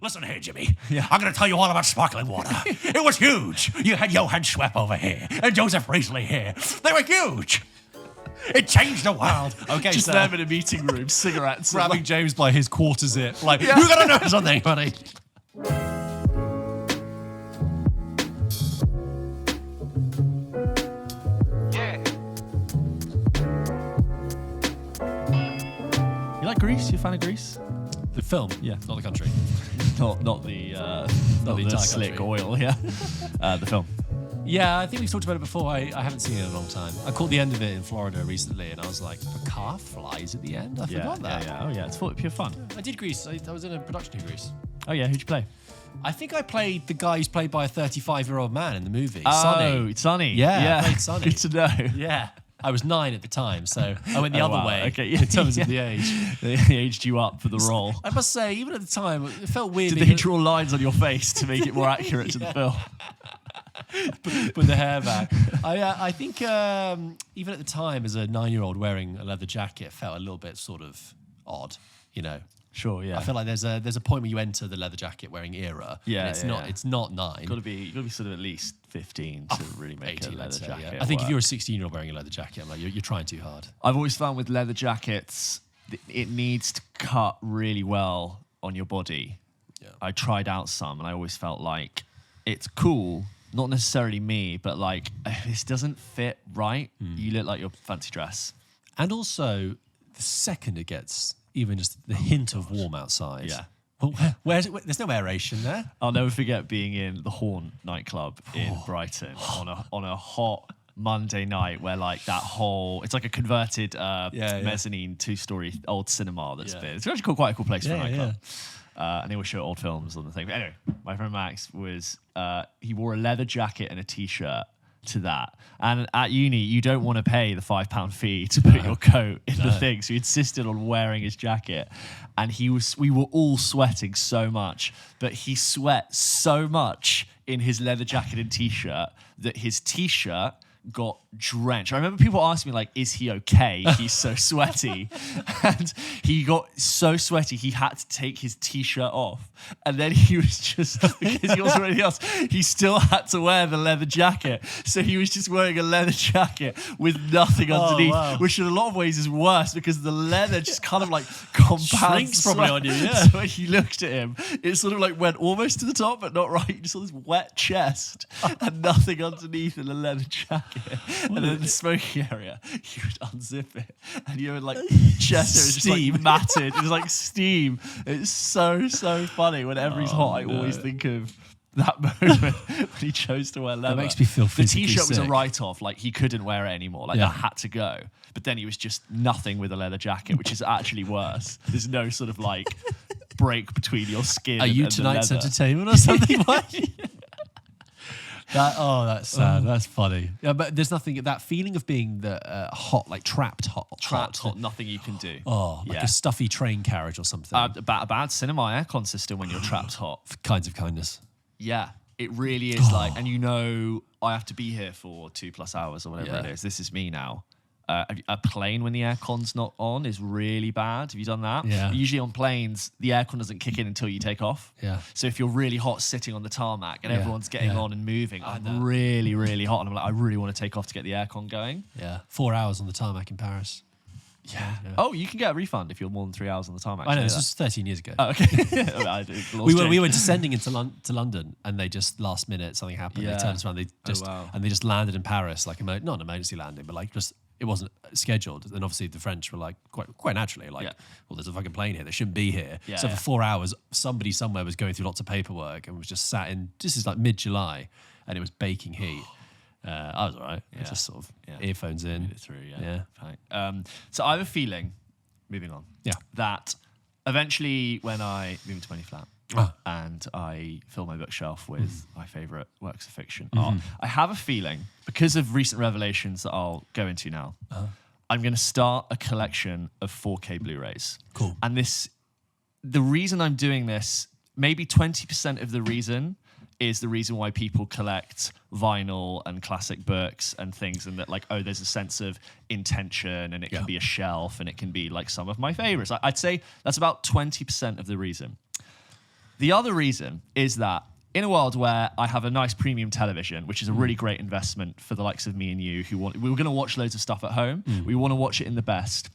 Listen here, Jimmy. Yeah. I'm going to tell you all about sparkling water. It was huge. You had Johann Schwepp over here and Joseph Priestley here. They were huge. It changed the world. Okay, just so them in a meeting room, cigarettes, grabbing James by his quarter zip. Like, you got to know something, buddy. You like Grease? You a fan of Grease? The film, Yeah. not the country. Not the entire slick country. oil, yeah. The film. Yeah, I think we've talked about it before. I haven't seen it in a long time. I caught the end of it in Florida recently, and I was like, a car flies at the end? I forgot that. Yeah. Oh yeah, it's pure fun. I did Grease. I was in a production of Grease. Oh yeah, who'd you play? I think I played the guy who's played by a 35-year-old man in the movie, Oh, Sonny. Sonny. Yeah, I played Sonny. Good to know. Yeah. I was 9 at the time, so I went the other wow. way Okay, in terms of the age. They aged you up for the role. I must say, even at the time, it felt weird. Did they draw lines on your face to make it more accurate to the film? Put the hair back. I think even at the time, as a 9-year-old wearing a leather jacket, felt a little bit sort of odd, you know. Sure, yeah. I feel like there's a point where you enter the leather jacket wearing era. Yeah, and it's not 9. You got to be sort of at least 15 to really make a 18, leather I'd say, jacket. yeah. I think if work. you're a 16-year-old wearing a leather jacket, I'm like, you're trying too hard. I've always found with leather jackets, it needs to cut really well on your body. Yeah. I tried out some, and I always felt like it's cool. Not necessarily me, but like, if this doesn't fit right, you look like your fancy dress. And also, the second it gets even just the hint of warm outside. Yeah. Well, where's it? There's no aeration there. I'll never forget being in the Horn nightclub in Brighton on a hot Monday night where like that whole, it's like a converted mezzanine 2-story old cinema that's been, it's actually quite a cool place for a nightclub. And they always show old films on the thing. But anyway, my friend Max was, he wore a leather jacket and a t-shirt to that. And at uni, you don't want to pay the £5 fee to put your coat in the thing. So he insisted on wearing his jacket. And we were all sweating so much, but he sweat so much in his leather jacket and t-shirt that his t-shirt got drenched. I remember people asking me, like, is he okay? He's so sweaty. And he got so sweaty, he had to take his t-shirt off. And then he was just, because he wasn't anything else, he still had to wear the leather jacket. So he was just wearing a leather jacket with nothing underneath, which in a lot of ways is worse because the leather just kind of like compounds. Shrinks probably on you, yeah. So when you looked at him, it sort of like went almost to the top, but not right. You just saw this wet chest and nothing underneath in the leather jacket. And then in the smoking area, you would unzip it, and you would like chest area was just like matted. It was like steam. It's so funny. Whenever he's hot, I always think of that moment when he chose to wear leather. That makes me feel physically The t-shirt was a sick. write-off. Like he couldn't wear it anymore. Like that had to go. But then he was just nothing with a leather jacket, which is actually worse. There's no sort of like break between your skin. Are you and the tonight's leather. entertainment or something? That's sad. That's funny. Yeah, but there's nothing. That feeling of being the hot, like trapped hot. Trapped hot, nothing you can do. Oh, like a stuffy train carriage or something. A bad cinema aircon system when you're trapped hot. Kinds of kindness. Yeah, it really is like, and you know, I have to be here for 2+ hours or whatever it is. This is me now. A plane when the aircon's not on is really bad. Have you done that? Yeah. Usually on planes, the aircon doesn't kick in until you take off. Yeah. So if you're really hot sitting on the tarmac and everyone's getting on and moving, I'm really, really hot. And I'm like, I really want to take off to get the aircon going. Yeah. 4 hours on the tarmac in Paris. Yeah. Oh, you can get a refund if you're more than 3 hours on the tarmac. I know, this was 13 years ago. Oh, okay. we were descending into London, and they just last minute something happened. They turned us around. They just landed in Paris, like not an emergency landing, but like just it wasn't scheduled. And obviously the French were like quite naturally like, well, there's a fucking plane here. They shouldn't be here. Yeah, so for 4 hours, somebody somewhere was going through lots of paperwork and was just sat in. This is like mid-July, and it was baking heat. I was all right. I just sort of earphones in. Made it through, Fine. So I have a feeling, moving on, that eventually when I move into my new flat and I fill my bookshelf with my favourite works of fiction art, I have a feeling, because of recent revelations that I'll go into now, I'm going to start a collection of 4K Blu-rays. Cool. And the reason I'm doing this, maybe 20% of the reason is the reason why people collect vinyl and classic books and things, and that like, oh, there's a sense of intention and it can be a shelf and it can be like some of my favorites. I'd say that's about 20% of the reason. The other reason is that in a world where I have a nice premium television, which is a really great investment for the likes of me and you we were going to watch loads of stuff at home. We want to watch it in the best.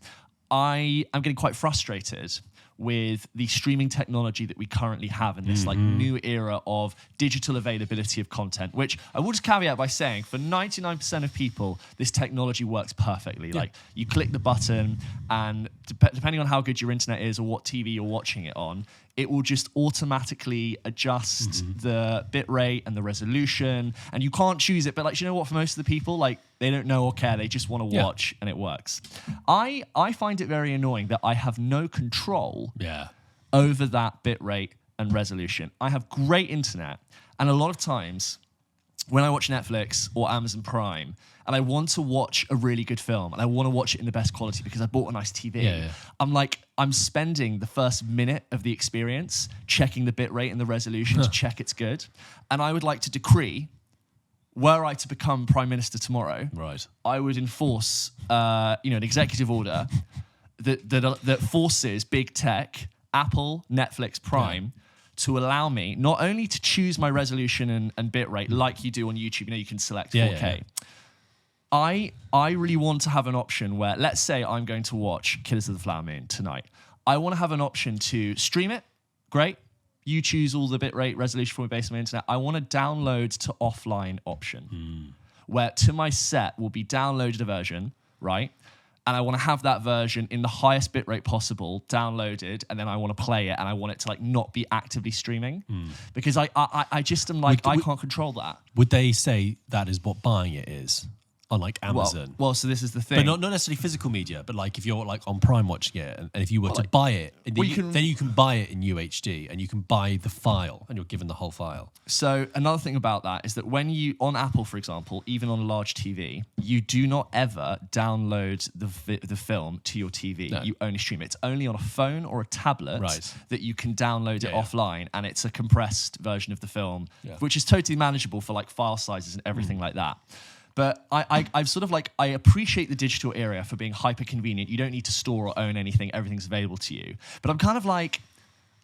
I am getting quite frustrated with the streaming technology that we currently have in this like new era of digital availability of content, which I will just caveat by saying for 99% of people, this technology works perfectly. Yeah. Like you click the button and depending on how good your internet is or what TV you're watching it on, it will just automatically adjust the bit rate and the resolution, and you can't choose it. But like, you know what? For most of the people, like they don't know or care. They just want to watch, and it works. I find it very annoying that I have no control over that bit rate and resolution. I have great internet, and a lot of times when I watch Netflix or Amazon Prime and I want to watch a really good film and I want to watch it in the best quality because I bought a nice TV, I'm spending the first minute of the experience checking the bit rate and the resolution to check it's good. And I would like to decree, were I to become Prime Minister tomorrow, I would enforce an executive order that forces big tech, Apple, Netflix, Prime, to allow me not only to choose my resolution and bit rate like you do on YouTube, you can select 4K. I really want to have an option where, let's say I'm going to watch Killers of the Flower Moon tonight. I want to have an option to stream it. Great. You choose all the bit rate resolution for me based on my internet. I want a download to offline option where to my set will be downloaded a version, right? And I want to have that version in the highest bitrate possible, downloaded, and then I want to play it, and I want it to like not be actively streaming because I just am like I can't control that. Would they say that is what buying it is on like Amazon? Well, so this is the thing, but not necessarily physical media, but like if you're like on Prime watching it, and if you were to buy it, then you can buy it in UHD, and you can buy the file, and you're given the whole file. So another thing about that is that when you, on Apple, for example, even on a large TV, you do not ever download the film to your TV. No. You only stream it. It's only on a phone or a tablet that you can download it offline, and it's a compressed version of the film, which is totally manageable for like file sizes and everything like that. But I've sort of like, I appreciate the digital era for being hyper convenient. You don't need to store or own anything. Everything's available to you. But I'm kind of like,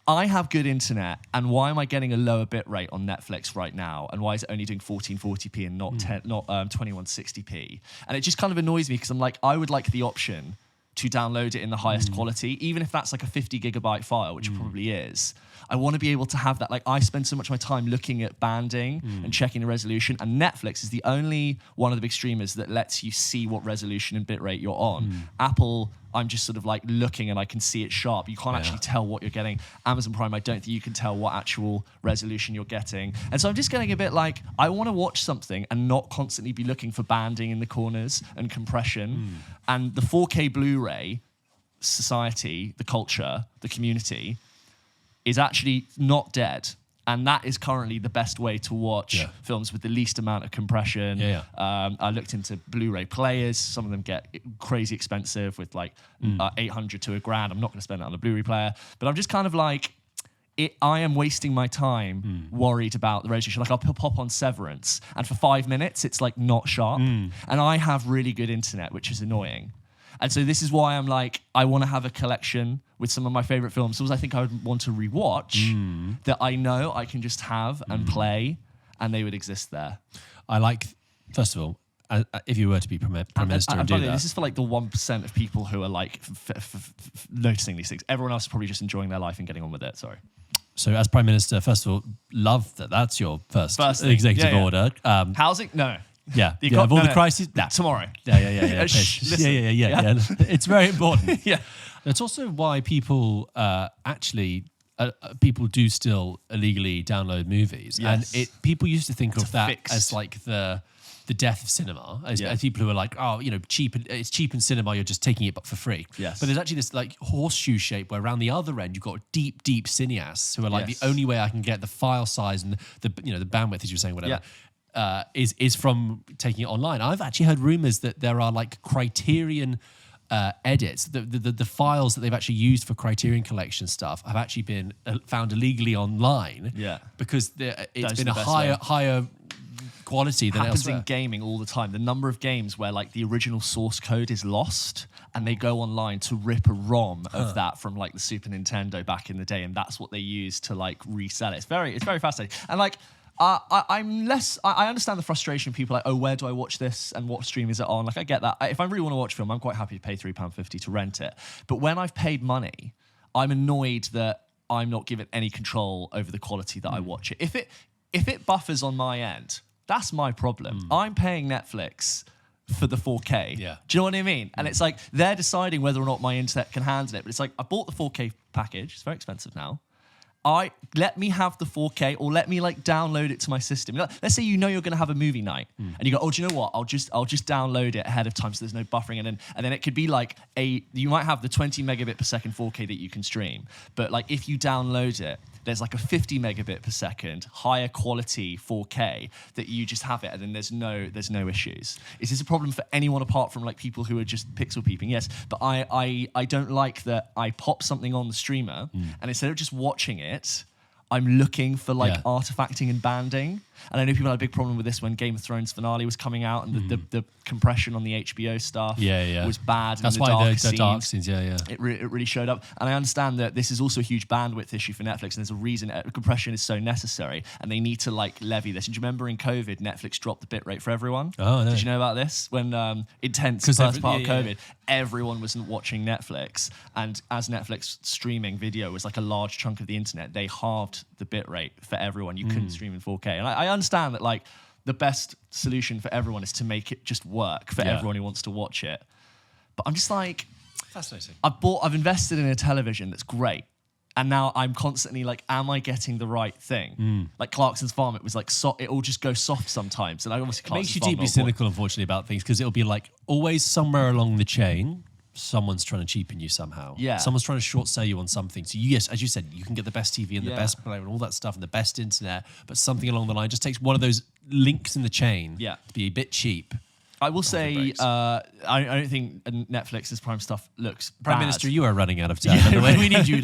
I have good internet, and why am I getting a lower bit rate on Netflix right now? And why is it only doing 1440p and not 2160p? And it just kind of annoys me because I'm like, I would like the option to download it in the highest quality, even if that's like a 50 gigabyte file, which it probably is. I want to be able to have that. Like I spend so much of my time looking at banding and checking the resolution, and Netflix is the only one of the big streamers that lets you see what resolution and bitrate you're on. Apple, I'm just sort of like looking and I can see it sharp. You can't actually tell what you're getting. Amazon Prime, I don't think you can tell what actual resolution you're getting. And so I'm just getting a bit like, I want to watch something and not constantly be looking for banding in the corners and compression. And the 4K Blu-ray society, the culture, the community, is actually not dead. And that is currently the best way to watch films with the least amount of compression. I looked into Blu-ray players. Some of them get crazy expensive with like 800 to $1,000. I'm not going to spend that on a Blu-ray player. But I'm just kind of like, I am wasting my time worried about the resolution. Like I'll pop on Severance, and for 5 minutes, it's like not sharp. And I have really good internet, which is annoying. And so this is why I'm like, I want to have a collection with some of my favorite films. I think I would want to rewatch that I know I can just have and play, and they would exist there. I like, first of all, if you were to be Prime Minister and do that. This is for like the 1% of people who are like noticing these things. Everyone else is probably just enjoying their life and getting on with it. Sorry. So as Prime Minister, first of all, love that that's your first executive order. Housing? No. Yeah, of all the crises, tomorrow. Yeah. It's very important. It's also why people people do still illegally download movies, and people used to think of that as like the death of cinema, as people who are like, it's cheap in cinema, you're just taking it for free. But there's actually this like horseshoe shape where around the other end you've got deep cineasts who are like the only way I can get the file size and the bandwidth, as you were saying, whatever. Is from taking it online. I've actually heard rumors that there are like Criterion edits. The files that they've actually used for Criterion Collection stuff have actually been found illegally online. Because it's been a higher quality than happens elsewhere. In gaming all the time. The number of games where like the original source code is lost and they go online to rip a ROM of that from like the Super Nintendo back in the day, and that's what they use to like resell it. It's very fascinating. And like I understand the frustration. People are like, oh, where do I watch this and what stream is it on? Like, I get that. If I really want to watch a film, I'm quite happy to pay £3.50 to rent it. But when I've paid money, I'm annoyed that I'm not given any control over the quality that I watch it. If it buffers on my end, that's my problem. I'm paying Netflix for the 4K. Yeah. Do you know what I mean? And it's like they're deciding whether or not my internet can handle it. But it's like I bought the 4K package. It's very expensive now. Let me have the 4K, or let me like download it to my system. Let's say you're going to have a movie night, and you go, oh, do you know what? I'll just download it ahead of time so there's no buffering, and then it could be like you might have the 20 megabit per second 4K that you can stream, but like if you download it, there's like a 50 megabit per second higher quality 4K that you just have it, and then there's no issues. Is this a problem for anyone apart from like people who are just pixel peeping? Yes, but I don't like that I pop something on the streamer and instead of just watching it, I'm looking for like artifacting and banding. And I know people had a big problem with this when Game of Thrones finale was coming out, and the compression on the HBO stuff was bad. That's why the dark scenes, it really showed up. And I understand that this is also a huge bandwidth issue for Netflix, and there's a reason compression is so necessary, and they need to like levy this. And do you remember in COVID, Netflix dropped the bitrate for everyone? Oh, no. Did you know about this? When intense first part of COVID, everyone wasn't watching Netflix, and as Netflix streaming video was like a large chunk of the internet, they halved the bitrate for everyone. You couldn't stream in 4K. And I understand that like the best solution for everyone is to make it just work for everyone who wants to watch it. But I'm just like, fascinating. I've invested in a television that's great, and now I'm constantly like, am I getting the right thing? Like Clarkson's Farm, it was like it all just goes soft sometimes, and I obviously it makes you deeply cynical, unfortunately, about things, because it'll be like always somewhere along the chain, someone's trying to cheapen you somehow. Yeah. Someone's trying to short sell you on something. So yes, as you said, you can get the best TV and the best player and all that stuff and the best internet, but something along the line just takes one of those links in the chain to be a bit cheap. I will say, I don't think Netflix's Prime stuff looks Prime bad. Minister, you are running out of time. By the way. we need you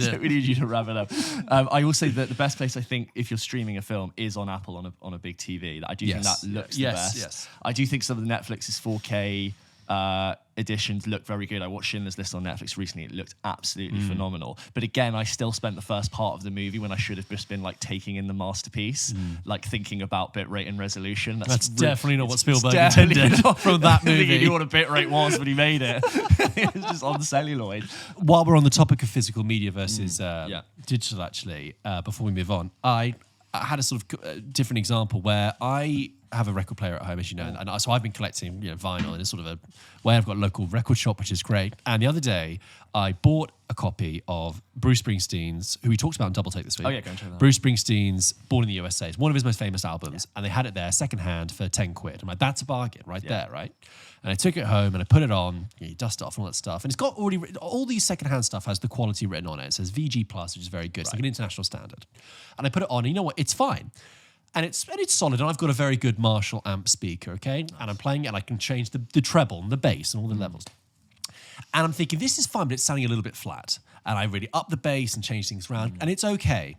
to wrap it up. I will say that the best place, I think, if you're streaming a film is on Apple on a big TV. I do think that looks the best. Yes. I do think some of the Netflix's 4K editions look very good. I watched Schindler's List on Netflix recently. It looked absolutely phenomenal. But again, I still spent the first part of the movie when I should have just been like taking in the masterpiece, like thinking about bitrate and resolution. That's definitely not what Spielberg intended from that movie. He knew what a bitrate was when he made it. It was just on the celluloid. While we're on the topic of physical media versus digital, actually, before we move on, I had a sort of different example where I have a record player at home, as you know, and so I've been collecting vinyl in a sort of a way. I've got a local record shop, which is great. And the other day, I bought a copy of Bruce Springsteen's, who we talked about in Double Take this week. Oh yeah, go and check that out. Bruce Springsteen's Born in the USA. It's one of his most famous albums, and they had it there secondhand for 10 quid. I'm like, that's a bargain right there, right? And I took it home and I put it on, you dust it off and all that stuff. And it's got already all these secondhand stuff has the quality written on it. It says VG+, which is very good. It's like an international standard. And I put it on, and you know what? It's fine. And it's solid, and I've got a very good Marshall amp speaker, okay? And I'm playing it, and I can change the treble and the bass and all the levels. And I'm thinking, this is fine, but it's sounding a little bit flat. And I really up the bass and change things around, and it's okay.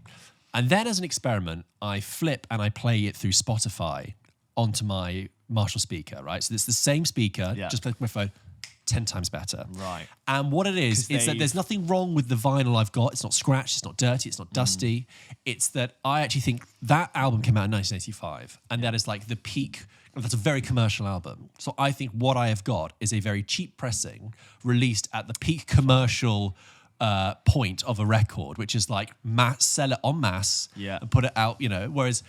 And then as an experiment, I flip and I play it through Spotify onto my Marshall speaker, right? So it's the same speaker, just play with my phone, 10 times better. Right. And what it is that there's nothing wrong with the vinyl I've got. It's not scratched, it's not dirty, it's not dusty. It's that I actually think that album came out in 1985, and that is like the peak. That's a very commercial album. So I think what I have got is a very cheap pressing released at the peak commercial point of a record, which is like sell it en masse and put it out, whereas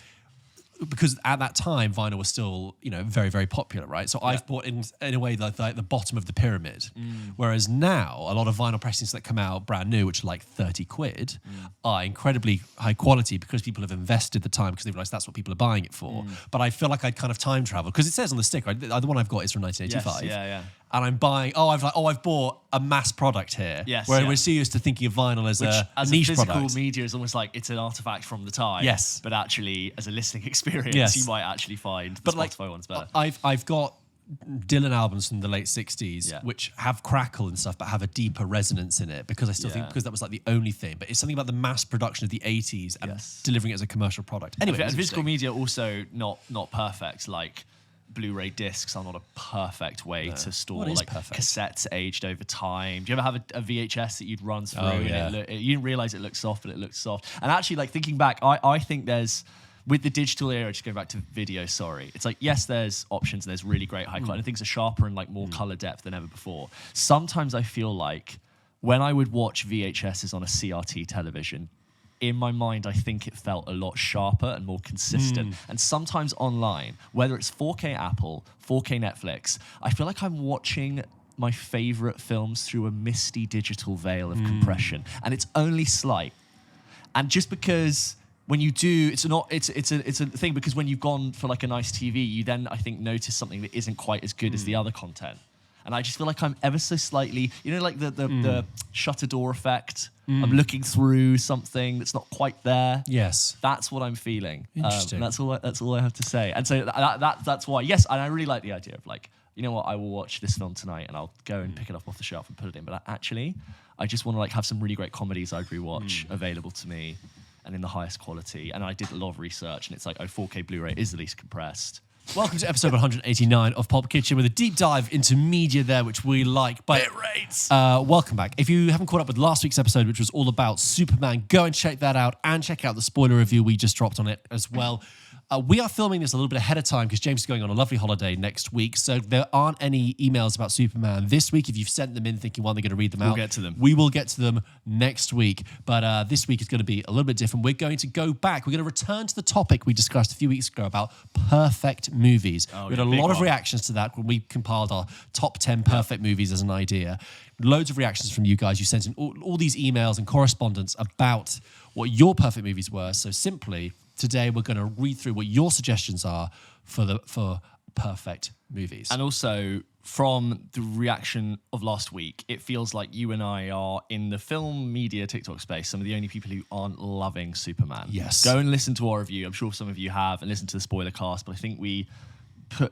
because at that time vinyl was still very, very popular, right? So I've bought in a way like the bottom of the pyramid, whereas now a lot of vinyl pressings that come out brand new, which are like 30 quid, are incredibly high quality because people have invested the time because they realize that's what people are buying it for. But I feel like I'd kind of time travel because it says on the sticker, the one I've got is from 1985. Yes, and I'm buying, I've bought a mass product here. Yes, where we're so used to thinking of vinyl as a niche physical product. Media is almost like it's an artifact from the time. Yes. But actually, as a listening experience, you might actually find the Spotify ones better. I've got Dylan albums from the late 60s, which have crackle and stuff, but have a deeper resonance in it because I still think because that was like the only thing. But it's something about the mass production of the 80s and delivering it as a commercial product. Anyway, and physical media also not perfect. Like Blu-ray discs are not a perfect way to store like perfect? cassettes aged over time. Do you ever have a VHS that you'd run through and you didn't realize it looked soft, but it looked soft? And actually, like thinking back, I think there's, with the digital era, just going back to video, it's like, yes, there's options and there's really great high quality. And things are sharper and like more color depth than ever before. Sometimes I feel like when I would watch VHSs on a CRT television, in my mind, I think it felt a lot sharper and more consistent. And sometimes online, whether it's 4K Apple, 4K Netflix, I feel like I'm watching my favorite films through a misty digital veil of compression. And it's only slight. And just because when you do, it's a thing, because when you've gone for like a nice TV, you then, I think, notice something that isn't quite as good as the other content. And I just feel like I'm ever so slightly, like the shutter door effect. I'm looking through something that's not quite there. Yes, that's what I'm feeling. Interesting. That's all I have to say. And so that's why. Yes, and I really like the idea of like, you know what, I will watch this film tonight and I'll go and pick it up off the shelf and put it in. But actually, I just want to like have some really great comedies I'd rewatch available to me, and in the highest quality. And I did a lot of research, and it's like, 4K Blu-ray is the least compressed. Welcome to episode 189 of Pulp Kitchen, with a deep dive into media there, which we like. But bit rates. Welcome back. If you haven't caught up with last week's episode, which was all about Superman, go and check that out, and check out the spoiler review we just dropped on it as well. We are filming this a little bit ahead of time because James is going on a lovely holiday next week. So there aren't any emails about Superman this week. If you've sent them in thinking, well, they're going to read them out. We'll get to them. We will get to them next week. But this week is going to be a little bit different. We're going to go back. We're going to return to the topic we discussed a few weeks ago about perfect movies. We had a lot of reactions to that when we compiled our top 10 perfect movies as an idea. Loads of reactions from you guys. You sent in all these emails and correspondence about what your perfect movies were. So simply, today we're going to read through what your suggestions are for perfect movies. And also, from the reaction of last week, it feels like you and I are in the film media TikTok space some of the only people who aren't loving Superman. Yes. Go and listen to our review. I'm sure some of you have, and listen to the spoiler cast, but I think we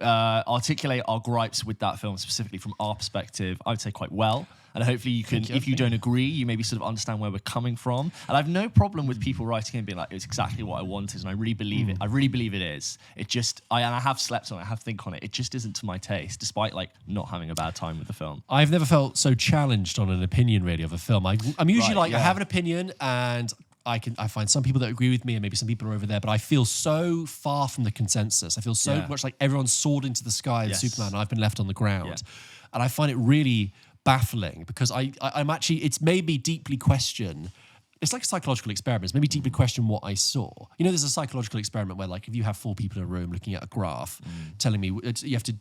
articulate our gripes with that film specifically from our perspective, I would say, quite well. And hopefully you can, if you don't agree, you maybe sort of understand where we're coming from. And I have no problem with people writing in and being like, it's exactly what I wanted, and I really believe it. I really believe it is. It just, I have slept on it, I have think on it. It just isn't to my taste, despite like not having a bad time with the film. I've never felt so challenged on an opinion really of a film. I'm usually I have an opinion, and I find some people that agree with me, and maybe some people are over there, but I feel so far from the consensus. I feel so much like everyone's soared into the sky with Superman, and I've been left on the ground. And I find it really baffling, because I'm actually, it's made me deeply question, it's like a psychological experiment, it's made me deeply question what I saw. You know, there's a psychological experiment where, like, if you have 4 people in a room looking at a graph, telling me, you have to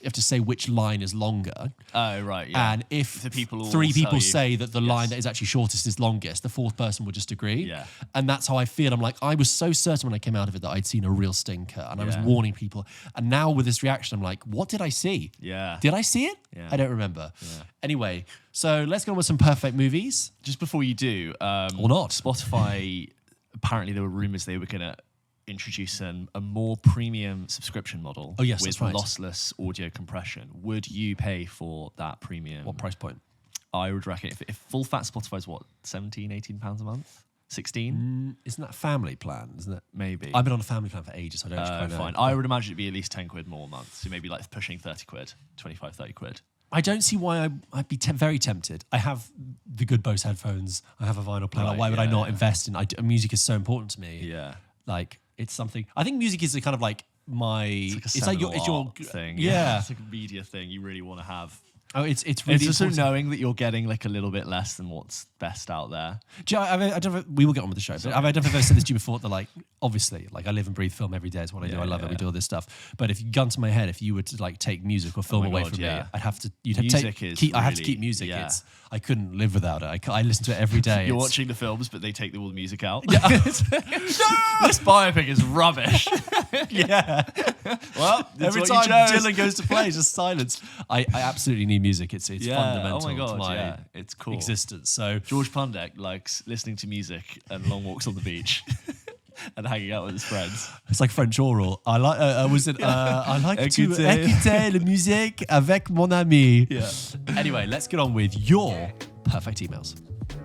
you have to say which line is longer. Oh, right, yeah. And if the people 3 people say that the line that is actually shortest is longest, the 4th person would just agree. Yeah. And that's how I feel. I'm like, I was so certain when I came out of it that I'd seen a real stinker, and I was warning people. And now with this reaction, I'm like, what did I see? Yeah. Did I see it? Yeah. I don't remember. Yeah. Anyway, so let's go with some perfect movies. Just before you do, or not. Spotify, apparently there were rumors they were going to introduce a more premium subscription model with lossless audio compression. Would you pay for that premium? What price point? I would reckon if full fat Spotify's what, 17, 18 pounds a month? 16? Isn't that a family plan, isn't it? Maybe. I've been on a family plan for ages, so I don't quite know. Fine. I would imagine it'd be at least 10 quid more a month. So maybe like pushing 30 quid, 25, 30 quid. I don't see why I'd be very tempted. I have the good Bose headphones. I have a vinyl player. Why would I not invest in? Music is so important to me. Yeah. Like, it's something. I think music is a kind of like my. It's like your thing. Yeah. It's like a media thing you really want to have. Oh, it's really. It's also knowing that you're getting like a little bit less than what's best out there. Do you know, I don't know, we will get on with the show, but I don't know if I've said this to you before. That, like, obviously, like, I live and breathe film every day. It's what I do. I love it. We do all this stuff. But if you gun to my head, if you were to like take music or film away from me, I'd have to. I have to keep music. Yeah. I couldn't live without it. I listen to it every day. You're watching the films, but they take all the music out. Yeah. No! This biopic is rubbish. Yeah. Well, every time Dylan goes to play, just silence. I absolutely need music. It's fundamental to my it's cool. existence. So George Pundek likes listening to music and long walks on the beach and hanging out with his friends. It's like French oral. I like to écouter la musique avec mon ami. Yeah. Anyway, let's get on with your perfect emails.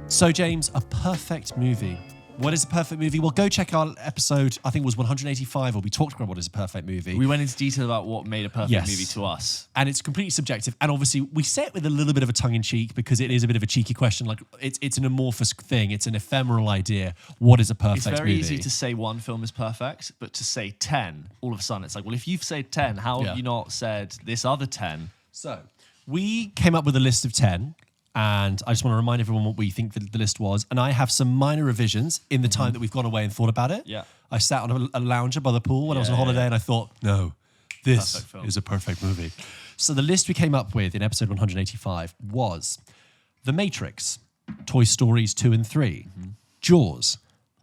So, James, a perfect movie. What is a perfect movie? Well, go check our episode, I think it was 185, where we talked about what is a perfect movie. We went into detail about what made a perfect movie to us. And it's completely subjective. And obviously, we say it with a little bit of a tongue-in-cheek because it is a bit of a cheeky question. Like, it's an amorphous thing. It's an ephemeral idea. What is a perfect movie? It's very easy to say one film is perfect, but to say 10, all of a sudden, it's like, well, if you've said 10, how have you not said this other 10? So, we came up with a list of 10. And I just want to remind everyone what we think the list was. And I have some minor revisions in the time that we've gone away and thought about it. Yeah. I sat on a lounger by the pool when I was on holiday and I thought, no, this is a perfect movie. So the list we came up with in episode 185 was The Matrix, Toy Stories 2 and 3, Jaws,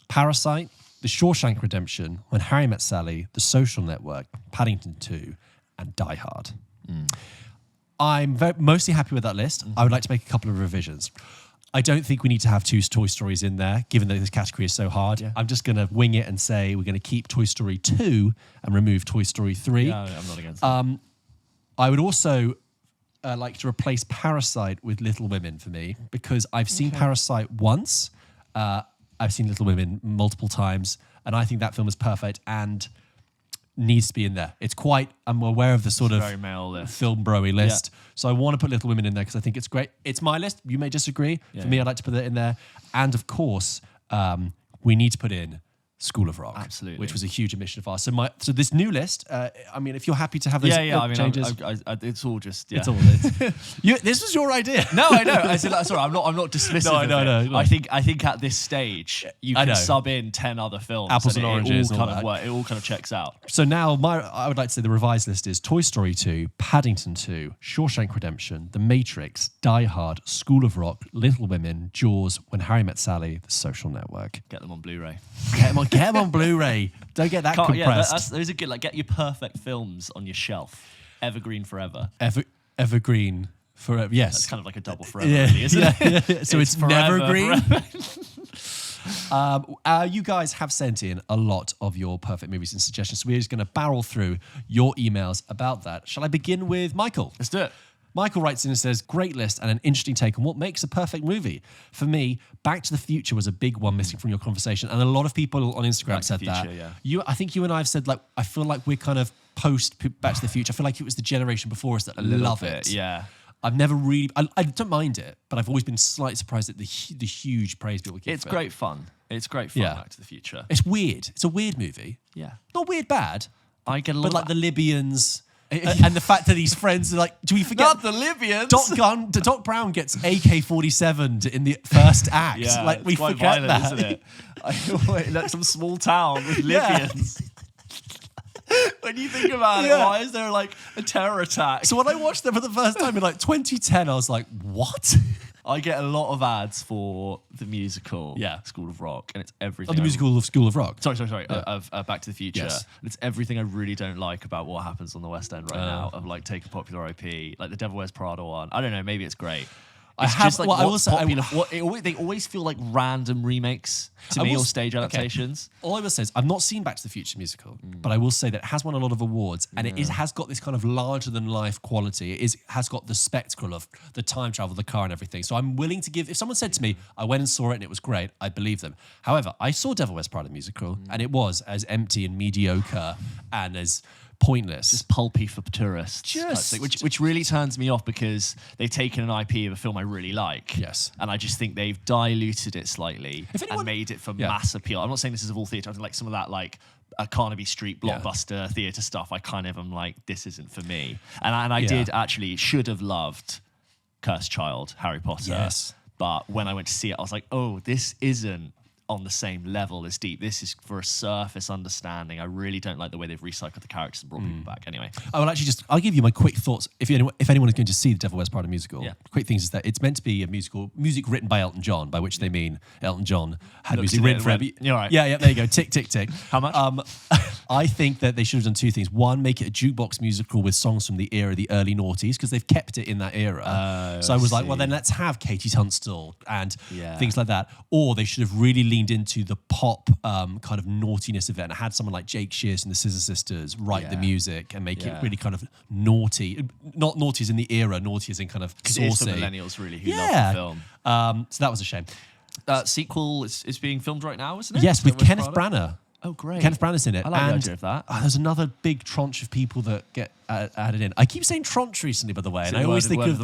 Parasite, The Shawshank Redemption, When Harry Met Sally, The Social Network, Paddington 2, and Die Hard. I'm mostly happy with that list. I would like to make a couple of revisions. I don't think we need to have 2 Toy Stories in there, given that this category is so hard. Yeah. I'm just going to wing it and say we're going to keep Toy Story 2 and remove Toy Story 3. Yeah, I'm not against that. I would also like to replace Parasite with Little Women for me, because I've seen Parasite once. I've seen Little Women multiple times, and I think that film is perfect and needs to be in there. It's quite, I'm aware of the sort of very male list. Film bro-y list. Yeah. So I want to put Little Women in there because I think it's great. It's my list. You may disagree. For me, I'd like to put it in there. And of course, we need to put in School of Rock. Absolutely. Which was a huge omission of ours. So this new list, I mean, if you're happy to have those changes. It's all just, It's all this was your idea. No, I know. I said, sorry, I'm not dismissive No. I think at this stage, you can sub in 10 other films. Apples and oranges. It all kind of checks out. So now I would like to say the revised list is Toy Story 2, Paddington 2, Shawshank Redemption, The Matrix, Die Hard, School of Rock, Little Women, Jaws, When Harry Met Sally, The Social Network. Get them on Blu-ray. Get them on Blu-ray. Don't get that compressed. Those are good. Like, get your perfect films on your shelf. Evergreen forever. Evergreen forever. Yes. That's kind of like a double forever, really, isn't it? Yeah. So it's never green. You guys have sent in a lot of your perfect movies and suggestions, so we're just going to barrel through your emails about that. Shall I begin with Michael? Let's do it. Michael writes in and says, great list and an interesting take on what makes a perfect movie. For me, Back to the Future was a big one missing from your conversation. And a lot of people on Instagram said that. Yeah. I think you and I have said, like, I feel like we're kind of post Back to the Future. I feel like it was the generation before us that love it. Yeah. I've never really, I don't mind it, but I've always been slightly surprised at the huge praise people give it. It's great fun. Back to the Future. It's weird. It's a weird movie. Yeah. Not weird bad. I get a lot. But like the Libyans... and the fact that these friends are like, do we forget? Not the Libyans. Doc Brown gets AK-47 in the first act. Yeah, like we quite forget violent, that, isn't it? Like some small town with Libyans. When you think about it, why is there like a terror attack? So when I watched them for the first time in like 2010, I was like, what? I get a lot of ads for the musical School of Rock, and it's everything. Oh, the musical of School of Rock? Sorry. Of Back to the Future. Yes. And it's everything I really don't like about what happens on the West End right now, of like take a popular IP, like the Devil Wears Prada one. I don't know, maybe it's great. It's just like they always feel like random remakes to me, or stage adaptations. Okay. All I will say is I've not seen Back to the Future musical, but I will say that it has won a lot of awards, and it has got this kind of larger than life quality. It has got the spectacle of the time travel, the car, and everything. So I'm willing to give. If someone said to me, "I went and saw it and it was great," I believe them. However, I saw Devil Wears Prada musical, and it was as empty and mediocre and as pointless, just pulpy for tourists, which really turns me off, because they've taken an IP of a film I really like, and I just think they've diluted it slightly and made it for mass appeal. I'm not saying this is of all theatre. I think like some of that like Carnaby Street blockbuster theatre stuff, I kind of am like, this isn't for me. And I should have loved Cursed Child, Harry Potter, but when I went to see it, I was like, oh, this isn't on the same level as Deep. This is for a surface understanding. I really don't like the way they've recycled the characters and brought people back. Anyway, I'll give you my quick thoughts. If anyone is going to see the Devil Wears Prada musical, quick things is that it's meant to be a music written by Elton John, by which they mean Elton John had music written for him. You're right. Yeah, there you go. Tick, tick, tick. How much? I think that they should have done two things. One, make it a jukebox musical with songs from the era, the early noughties, because they've kept it in that era. So I was like, well, then let's have Katie Tunstall and things like that. Or they should have really leaned into the pop kind of naughtiness of it and had someone like Jake Shears and the Scissor Sisters write the music and make it really kind of naughty. Not naughty as in the era, naughty as in kind of saucy. It's the millennials really who love the film. So that was a shame. Sequel is being filmed right now, isn't it? Yes, with Kenneth Branagh. Oh, great. Kenneth Branagh's in it. I like the idea of that. There's another big tranche of people that get added in. I keep saying tranche recently, by the way, and I always think of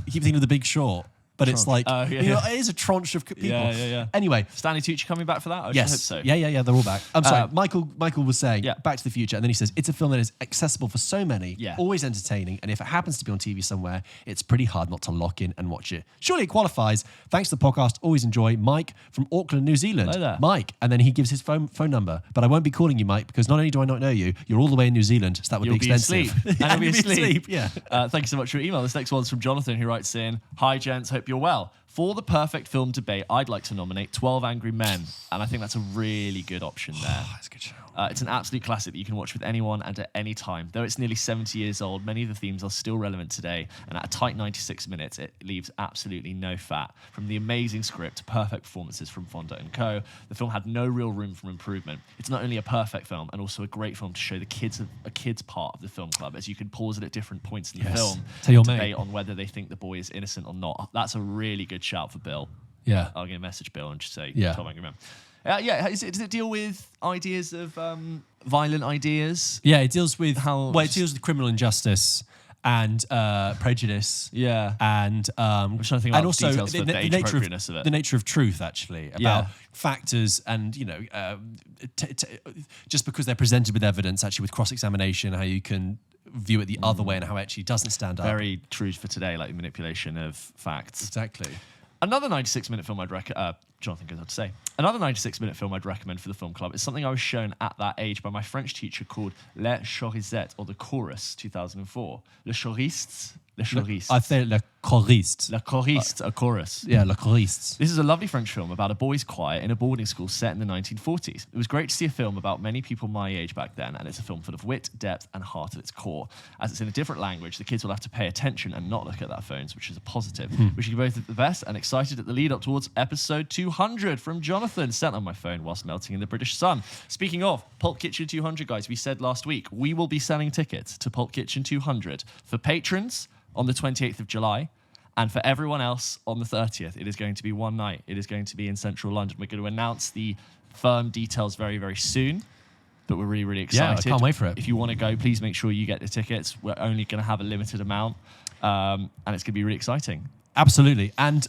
keep thinking of The Big Short. But it's like, it is a tranche of people. Yeah. Anyway. Stanley Tucci coming back for that? I yes. hope so. Yeah, they're all back. I'm sorry, Michael was saying, Back to the Future, and then he says, it's a film that is accessible for so many, always entertaining, and if it happens to be on TV somewhere, it's pretty hard not to lock in and watch it. Surely it qualifies. Thanks to the podcast, always enjoy. Mike from Auckland, New Zealand. Hello there. Mike, and then he gives his phone number, but I won't be calling you, Mike, because not only do I not know you, you're all the way in New Zealand, so that would be expensive. And you'll be asleep. Yeah. Thank you so much for your email. This next one's from Jonathan, who writes in, "Hi, gents, hope you're well. For the perfect film debate, I'd like to nominate 12 Angry Men, and I think that's a really good option there. That's a good show. It's an absolute classic that you can watch with anyone and at any time. Though it's nearly 70 years old, many of the themes are still relevant today, and at a tight 96 minutes, it leaves absolutely no fat. From the amazing script to perfect performances from Fonda and co, the film had no real room for improvement. It's not only a perfect film, and also a great film to show the kids a kid's part of the film club, as you can pause it at different points in the film to debate on whether they think the boy is innocent or not. That's a really good shout for Bill. Yeah. I'm going to message Bill and just say 12 Angry Men. Does it deal with ideas of violent ideas? Yeah, it deals with it deals with criminal injustice and prejudice. Yeah, and I'm trying to think about and also details for the age appropriateness of it. The nature of truth, actually, about factors, and just because they're presented with evidence, actually with cross-examination, how you can view it the other way and how it actually doesn't stand up. Very true for today, like the manipulation of facts. Exactly. Another 96-minute film I'd recommend. Jonathan goes on to say, another 96-minute film I'd recommend for the film club is something I was shown at that age by my French teacher called Les Choristes, or The Chorus, 2004. Les Choristes? Les Choristes. I think Les Choristes. Les Choristes, a chorus. Yeah, Les Choristes. This is a lovely French film about a boys' choir in a boarding school set in the 1940s. It was great to see a film about many people my age back then, and it's a film full of wit, depth, and heart at its core. As it's in a different language, the kids will have to pay attention and not look at their phones, which is a positive. Wishing you both the best, and excited at the lead up towards episode 200 from Jonathan, sent on my phone whilst melting in the British sun. Speaking of Pulp Kitchen 200, guys, we said last week we will be selling tickets to Pulp Kitchen 200 for patrons on the 28th of July, and for everyone else on the 30th. It is going to be one night. It is going to be in central London. We're going to announce the firm details very, very soon, but we're really, really excited. Yeah, I can't wait for it. If you want to go, please make sure you get the tickets. We're only going to have a limited amount, and it's going to be really exciting. Absolutely. And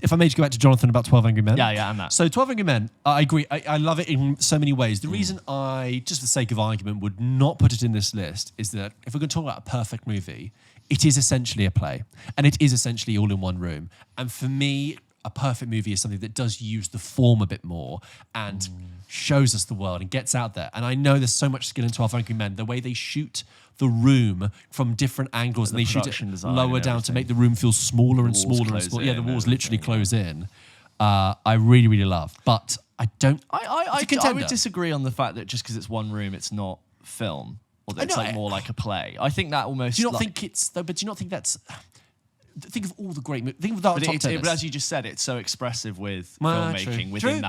if I may just go back to Jonathan about 12 Angry Men. Yeah, and that. So 12 Angry Men, I agree. I love it in so many ways. The reason I, just for the sake of argument, would not put it in this list is that if we're going to talk about a perfect movie, it is essentially a play, and it is essentially all in one room. And for me, a perfect movie is something that does use the form a bit more and shows us the world and gets out there. And I know there's so much skill in 12 Angry Men, the way they shoot the room from different angles, and they shoot it lower down to make the room feel smaller and smaller and smaller. Yeah, the walls literally close in. I really, really love. But I don't... I would disagree on the fact that just because it's one room, it's not film. Or that it's like more like a play. I think that almost... Do you not think it's... Though, but do you not think that's... Think of all the great... Think of that top tennis. But as you just said, it's so expressive with filmmaking within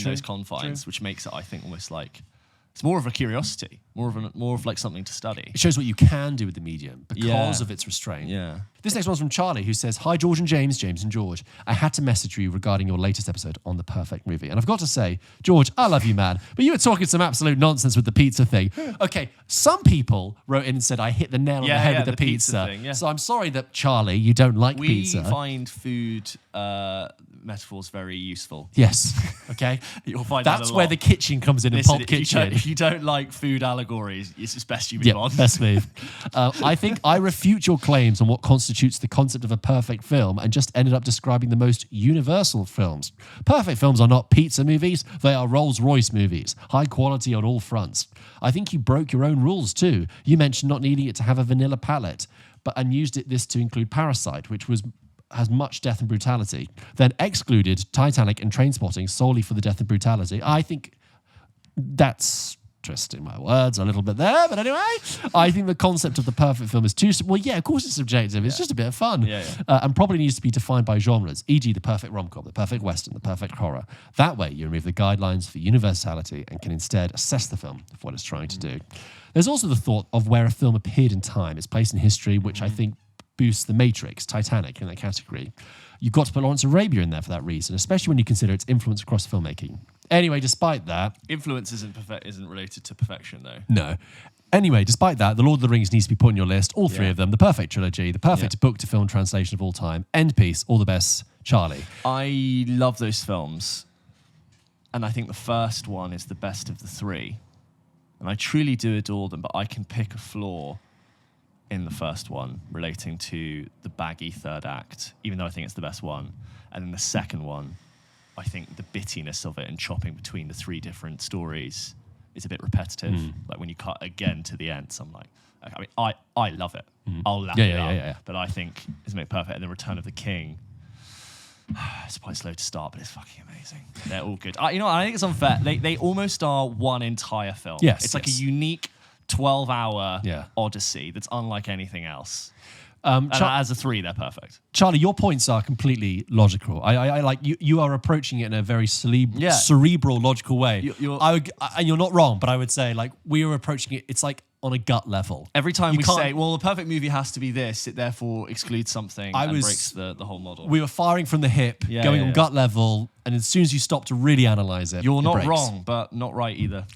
those confines, which makes it, I think, almost like... It's more of a curiosity, more of like something to study. It shows what you can do with the medium because of its restraint. Yeah. This next one's from Charlie, who says, "Hi, George and James and George. I had to message you regarding your latest episode on The Perfect Movie. And I've got to say, George, I love you, man, but you were talking some absolute nonsense with the pizza thing." Okay, some people wrote in and said I hit the nail on the head with the pizza thing, So I'm sorry that, Charlie, you don't like pizza. We find food metaphors very useful. Yes. Okay. You'll find that's where the kitchen comes in. Pulp Kitchen. If you don't like food allegories, it's best you move on. Best move. I think I refute your claims on what constitutes the concept of a perfect film and just ended up describing the most universal films. Perfect films are not pizza movies. They are Rolls-Royce movies. High quality on all fronts. I think you broke your own rules too. You mentioned not needing it to have a vanilla palette, and used this to include Parasite, which has much death and brutality, then excluded Titanic and Trainspotting solely for the death and brutality. I think that's twisting my words a little bit there, but anyway, I think the concept of the perfect film is too... Well, yeah, of course it's subjective. It's just a bit of fun. And probably needs to be defined by genres, e.g. the perfect rom-com, the perfect western, the perfect horror. That way, you remove the guidelines for universality and can instead assess the film for what it's trying to do. There's also the thought of where a film appeared in time, its place in history, which I think boosts The Matrix, Titanic in that category. You've got to put Lawrence Arabia in there for that reason, especially when you consider its influence across filmmaking. Anyway, despite that... Influence isn't related to perfection, though. No. Anyway, despite that, The Lord of the Rings needs to be put on your list, all three of them, the perfect trilogy, the perfect book-to-film translation of all time, end piece, all the best, Charlie. I love those films, and I think the first one is the best of the three, and I truly do adore them, but I can pick a flaw in the first one relating to the baggy third act, even though I think it's the best one. And then the second one, I think the bittiness of it and chopping between the three different stories is a bit repetitive. Like when you cut again to the end, so I'm like, I mean, I love it. I'll lap it up. But I think it's made perfect. And then Return of the King, it's quite slow to start, but it's fucking amazing. They're all good. I think it's unfair. They almost are one entire film. Yes, it's like a unique 12-hour odyssey that's unlike anything else. And as a three, they're perfect. Charlie, your points are completely logical. I like you are approaching it in a very cerebral, logical way. And you're not wrong, but I would say like we are approaching it. It's like on a gut level. Every time we say, well, the perfect movie has to be this, it therefore excludes something and breaks the whole model. We were firing from the hip, going on gut level, and as soon as you stop to really analyze it, you're not breaks. wrong, but not right either.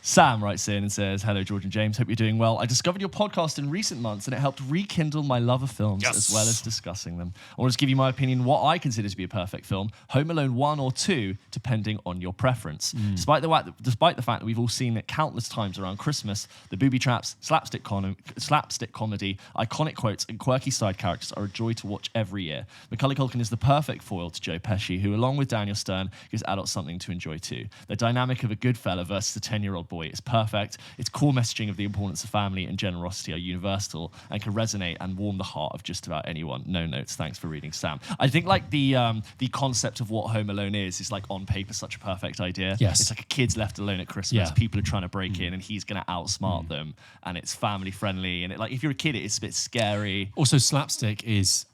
Sam writes in and says, hello, George and James. Hope you're doing well. I discovered your podcast in recent months and it helped rekindle my love of films as well as discussing them. I want to give you my opinion what I consider to be a perfect film, Home Alone 1 or 2, depending on your preference. Despite the fact that we've all seen it countless times around Christmas, the booby traps, slapstick comedy, iconic quotes, and quirky side characters are a joy to watch every year. Macaulay Culkin is the perfect foil to Joe Pesci, who, along with Daniel Stern, gives adults something to enjoy too. The dynamic of a good fella versus a 10-year-old boy is perfect. Its core messaging of the importance of family and generosity are universal and can resonate and warm the heart of just about anyone. No notes. Thanks for reading, Sam. I think like the concept of what Home Alone is like on paper such a perfect idea. Yes. It's like a kid's left alone at Christmas. People are trying to break in and he's going to outsmart them, and it's family friendly, and if you're a kid it's a bit scary. Also, slapstick is,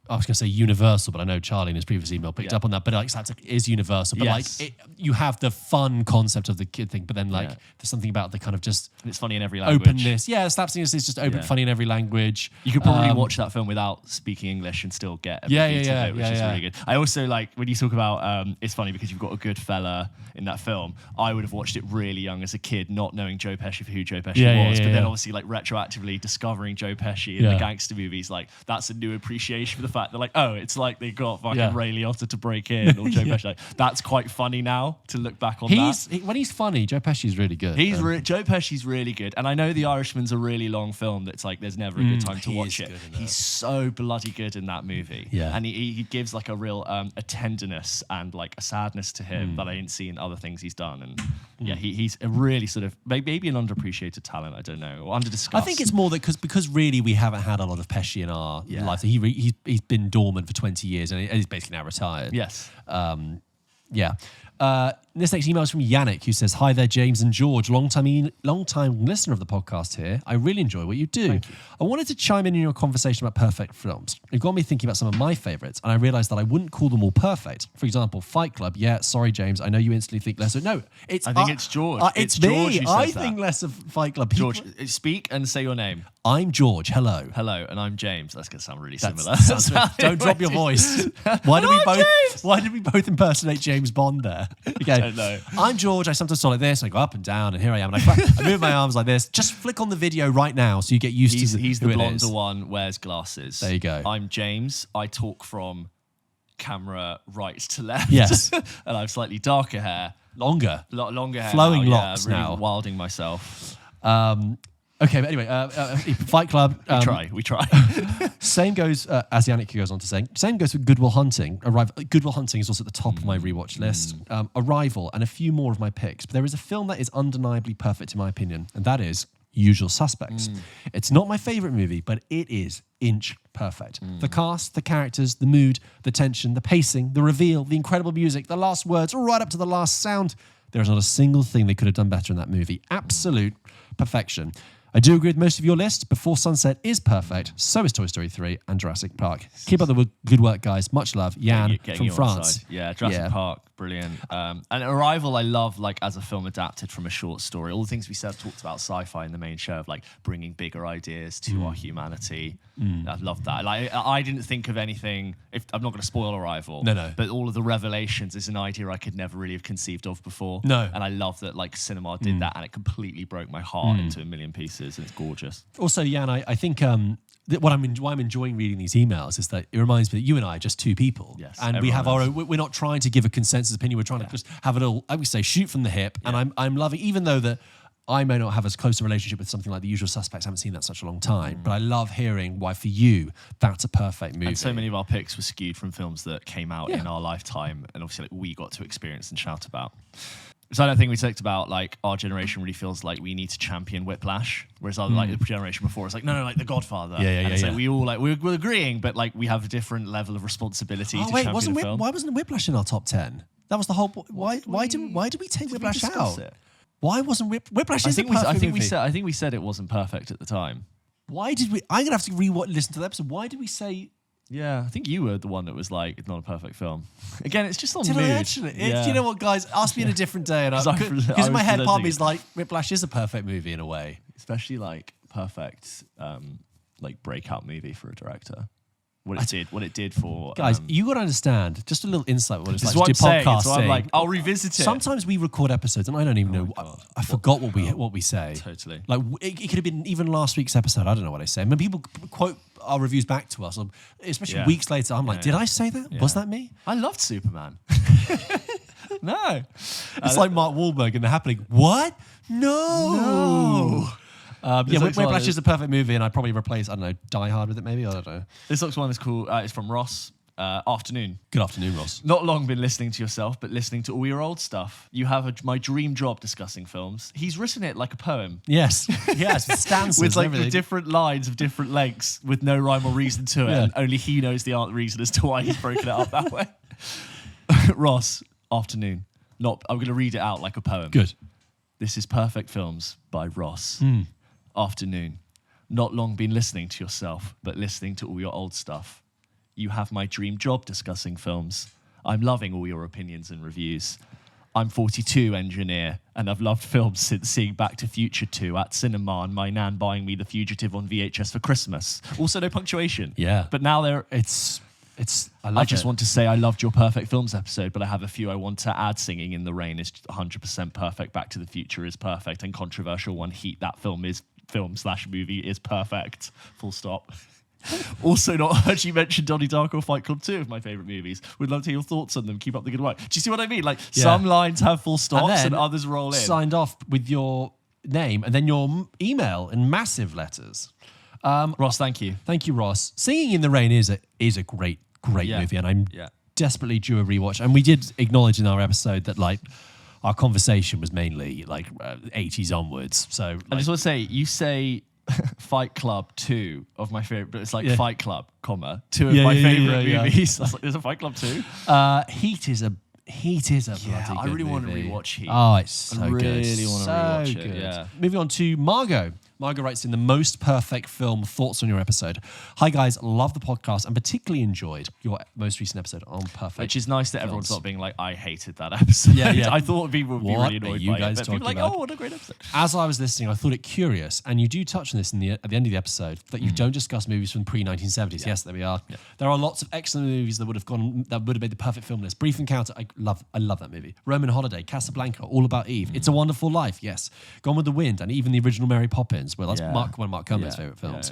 I was going to say universal, but I know Charlie in his previous email picked up on that. But like slapstick is universal. But you have the fun concept of the kid thing, but then there's something about the kind of just and it's funny in every language. Openness. Yeah, slapstick is just open, funny in every language. You could probably watch that film without speaking English and still get a beat of it, which is really good. I also like when you talk about it's funny because you've got a good fella in that film. I would have watched it really young as a kid, not knowing Joe Pesci for who Joe Pesci was, but then obviously like retroactively discovering Joe Pesci in the gangster movies, like that's a new appreciation for the fact they're like, oh, it's like they got fucking Ray Liotta to break in or Joe Pesci. Like, that's quite funny now to look back on that. When he's funny, Joe Pesci's really good. Joe Pesci's really good. And I know The Irishman's a really long film that's like there's never a good time to watch it. He's so bloody good in that movie. Yeah. And he gives like a real a tenderness and like a sadness to him that I didn't see in other things he's done. And he's a really sort of maybe an underappreciated talent, I don't know, or underdiscussed. I think it's more that because really we haven't had a lot of Pesci in our life. He's been dormant for 20 years and he's basically now retired. Yes. This next email is from Yannick, who says, hi there, James and George. Long time listener of the podcast here. I really enjoy what you do. Thank you. I wanted to chime in your conversation about perfect films. It got me thinking about some of my favourites, and I realised that I wouldn't call them all perfect. For example, Fight Club. Yeah, sorry, James. I know you instantly think less of... No, I think it's George. It's me. George I think less of Fight Club. George, speak and say your name. I'm George. Hello. Hello, and I'm James. That's going to sound really similar. Don't drop your voice. Why did we both impersonate James Bond there? Okay. I don't know. I'm George. I sometimes talk like this. I go up and down, and here I am. And I move my arms like this. Just flick on the video right now so you get used to He's the blonder one, wears glasses. There you go. I'm James. I talk from camera right to left. Yes. And I have slightly darker hair. Longer hair. Flowing now, locks really now. Wilding myself. Okay, but anyway, Fight Club. We try. Same goes, as Yannick goes on to say, same goes for Good Will Hunting. Good Will Hunting is also at the top of my rewatch list. Arrival, and a few more of my picks. But there is a film that is undeniably perfect in my opinion, and that is Usual Suspects. It's not my favourite movie, but it is inch perfect. The cast, the characters, the mood, the tension, the pacing, the reveal, the incredible music, the last words, right up to the last sound. There is not a single thing they could have done better in that movie. Absolute perfection. I do agree with most of your list. Before Sunset is perfect. So is Toy Story 3 and Jurassic Park. Keep up the good work, guys. Much love. Yan from France. Yeah, Jurassic Park. Brilliant. And Arrival, I love, like, as a film adapted from a short story. All the things we talked about sci-fi in the main show of, like, bringing bigger ideas to our humanity. I love that. Like, I didn't think of anything. I'm not going to spoil Arrival. No. But all of the revelations is an idea I could never really have conceived of before. No. And I love that, like, cinema did that, and it completely broke my heart into a million pieces, and it's gorgeous. Also, Jan, I think why I'm enjoying reading these emails is that it reminds me that you and I are just two people. Yes, and we have our own, we're not trying to give a consensus opinion. We're trying to just have a little, I would say, shoot from the hip. And I'm loving, even though that I may not have as close a relationship with something like The Usual Suspects. I haven't seen that such a long time. But I love hearing why, for you, that's a perfect movie. And so many of our picks were skewed from films that came out in our lifetime, and obviously, like, we got to experience and shout about. So I don't think we talked about, like, our generation really feels like we need to champion Whiplash, whereas other, like, the generation before, it's like, no, like The Godfather. And it's like we all, like, we're agreeing, but, like, we have a different level of responsibility to champion a film. Why wasn't Whiplash in our top 10? That was the whole. Why did we take Whiplash out? Why wasn't Whiplash? I think we said it wasn't perfect at the time. Why did we? I'm gonna have to listen to the episode. Why did we say? Yeah, I think you were the one that was like, it's not a perfect film. Again, it's just on Did mood. I actually? Do you know what, guys? Ask me in a different day, and because in my head, part of me is like, Whiplash is a perfect movie in a way, especially like perfect, like breakout movie for a director. What it did for guys. You got to understand. Just a little insight. What it's like to do podcasts. So I'm like, I'll revisit it. Sometimes we record episodes, and I don't even know. I forgot what we say. Totally. Like it could have been even last week's episode. I don't know what I say. When people quote our reviews back to us, especially weeks later, I'm like, did I say that? Was that me? I loved Superman. No, it's like Mark Wahlberg in The Happening. What? No. Whiplash is a perfect movie, and I'd probably replace, I don't know, Die Hard with it maybe? I don't know. This next one is cool. It's from Ross. Afternoon. Good afternoon, Ross. Not long been listening to yourself, but listening to all your old stuff. You have my dream job discussing films. He's written it like a poem. Yes. Yes, stanzas with like the different lines of different lengths with no rhyme or reason to it. And only he knows the reason as to why he's broken it up that way. Ross, afternoon. I'm going to read it out like a poem. Good. This is Perfect Films by Ross. Afternoon. Not long been listening to yourself, but listening to all your old stuff. You have my dream job discussing films. I'm loving all your opinions and reviews. I'm 42 engineer, and I've loved films since seeing Back to Future 2 at cinema and my nan buying me The Fugitive on VHS for Christmas. Also no punctuation. Yeah. But now I just want to say I loved your Perfect Films episode, but I have a few I want to add. Singing in the Rain is 100% perfect. Back to the Future is perfect. And controversial one, Heat, that film/movie is perfect. Full stop. Also not heard you mention Donnie Darko or Fight Club 2 of my favourite movies. Would love to hear your thoughts on them. Keep up the good work. Do you see what I mean? Like some lines have full stops and others roll in. Signed off with your name and then your email in massive letters. Ross, thank you. Thank you, Ross. Singing in the Rain is a great movie, and I'm desperately due a rewatch. And we did acknowledge in our episode that like our conversation was mainly like 80s onwards. So I just want to say, you say Fight Club 2 of my favorite, but it's like Fight Club, 2 of my favorite movies. I was like, there's a Fight Club 2. Heat is a bloody good I really movie. want to rewatch Heat. Oh, it's so good. I really want to rewatch it. Good. Yeah. Moving on to Margot. Margot writes in the most perfect film thoughts on your episode. Hi guys, love the podcast and particularly enjoyed your most recent episode on perfect. Which is nice that everyone's not being like, I hated that episode. Yeah. I thought people would be really annoyed you by guys it. But people are like, about? oh, what a great episode. As I was listening, I thought it curious, and you do touch on this at the end of the episode, that you don't discuss movies from pre-1970s. Yes, there we are. Yeah. There are lots of excellent movies that would have made the perfect film list. Brief Encounter, I love that movie. Roman Holiday, Casablanca, All About Eve. It's a Wonderful Life, yes. Gone with the Wind, and even the original Mary Poppins. Well, that's one of Mark Kermode's favourite films.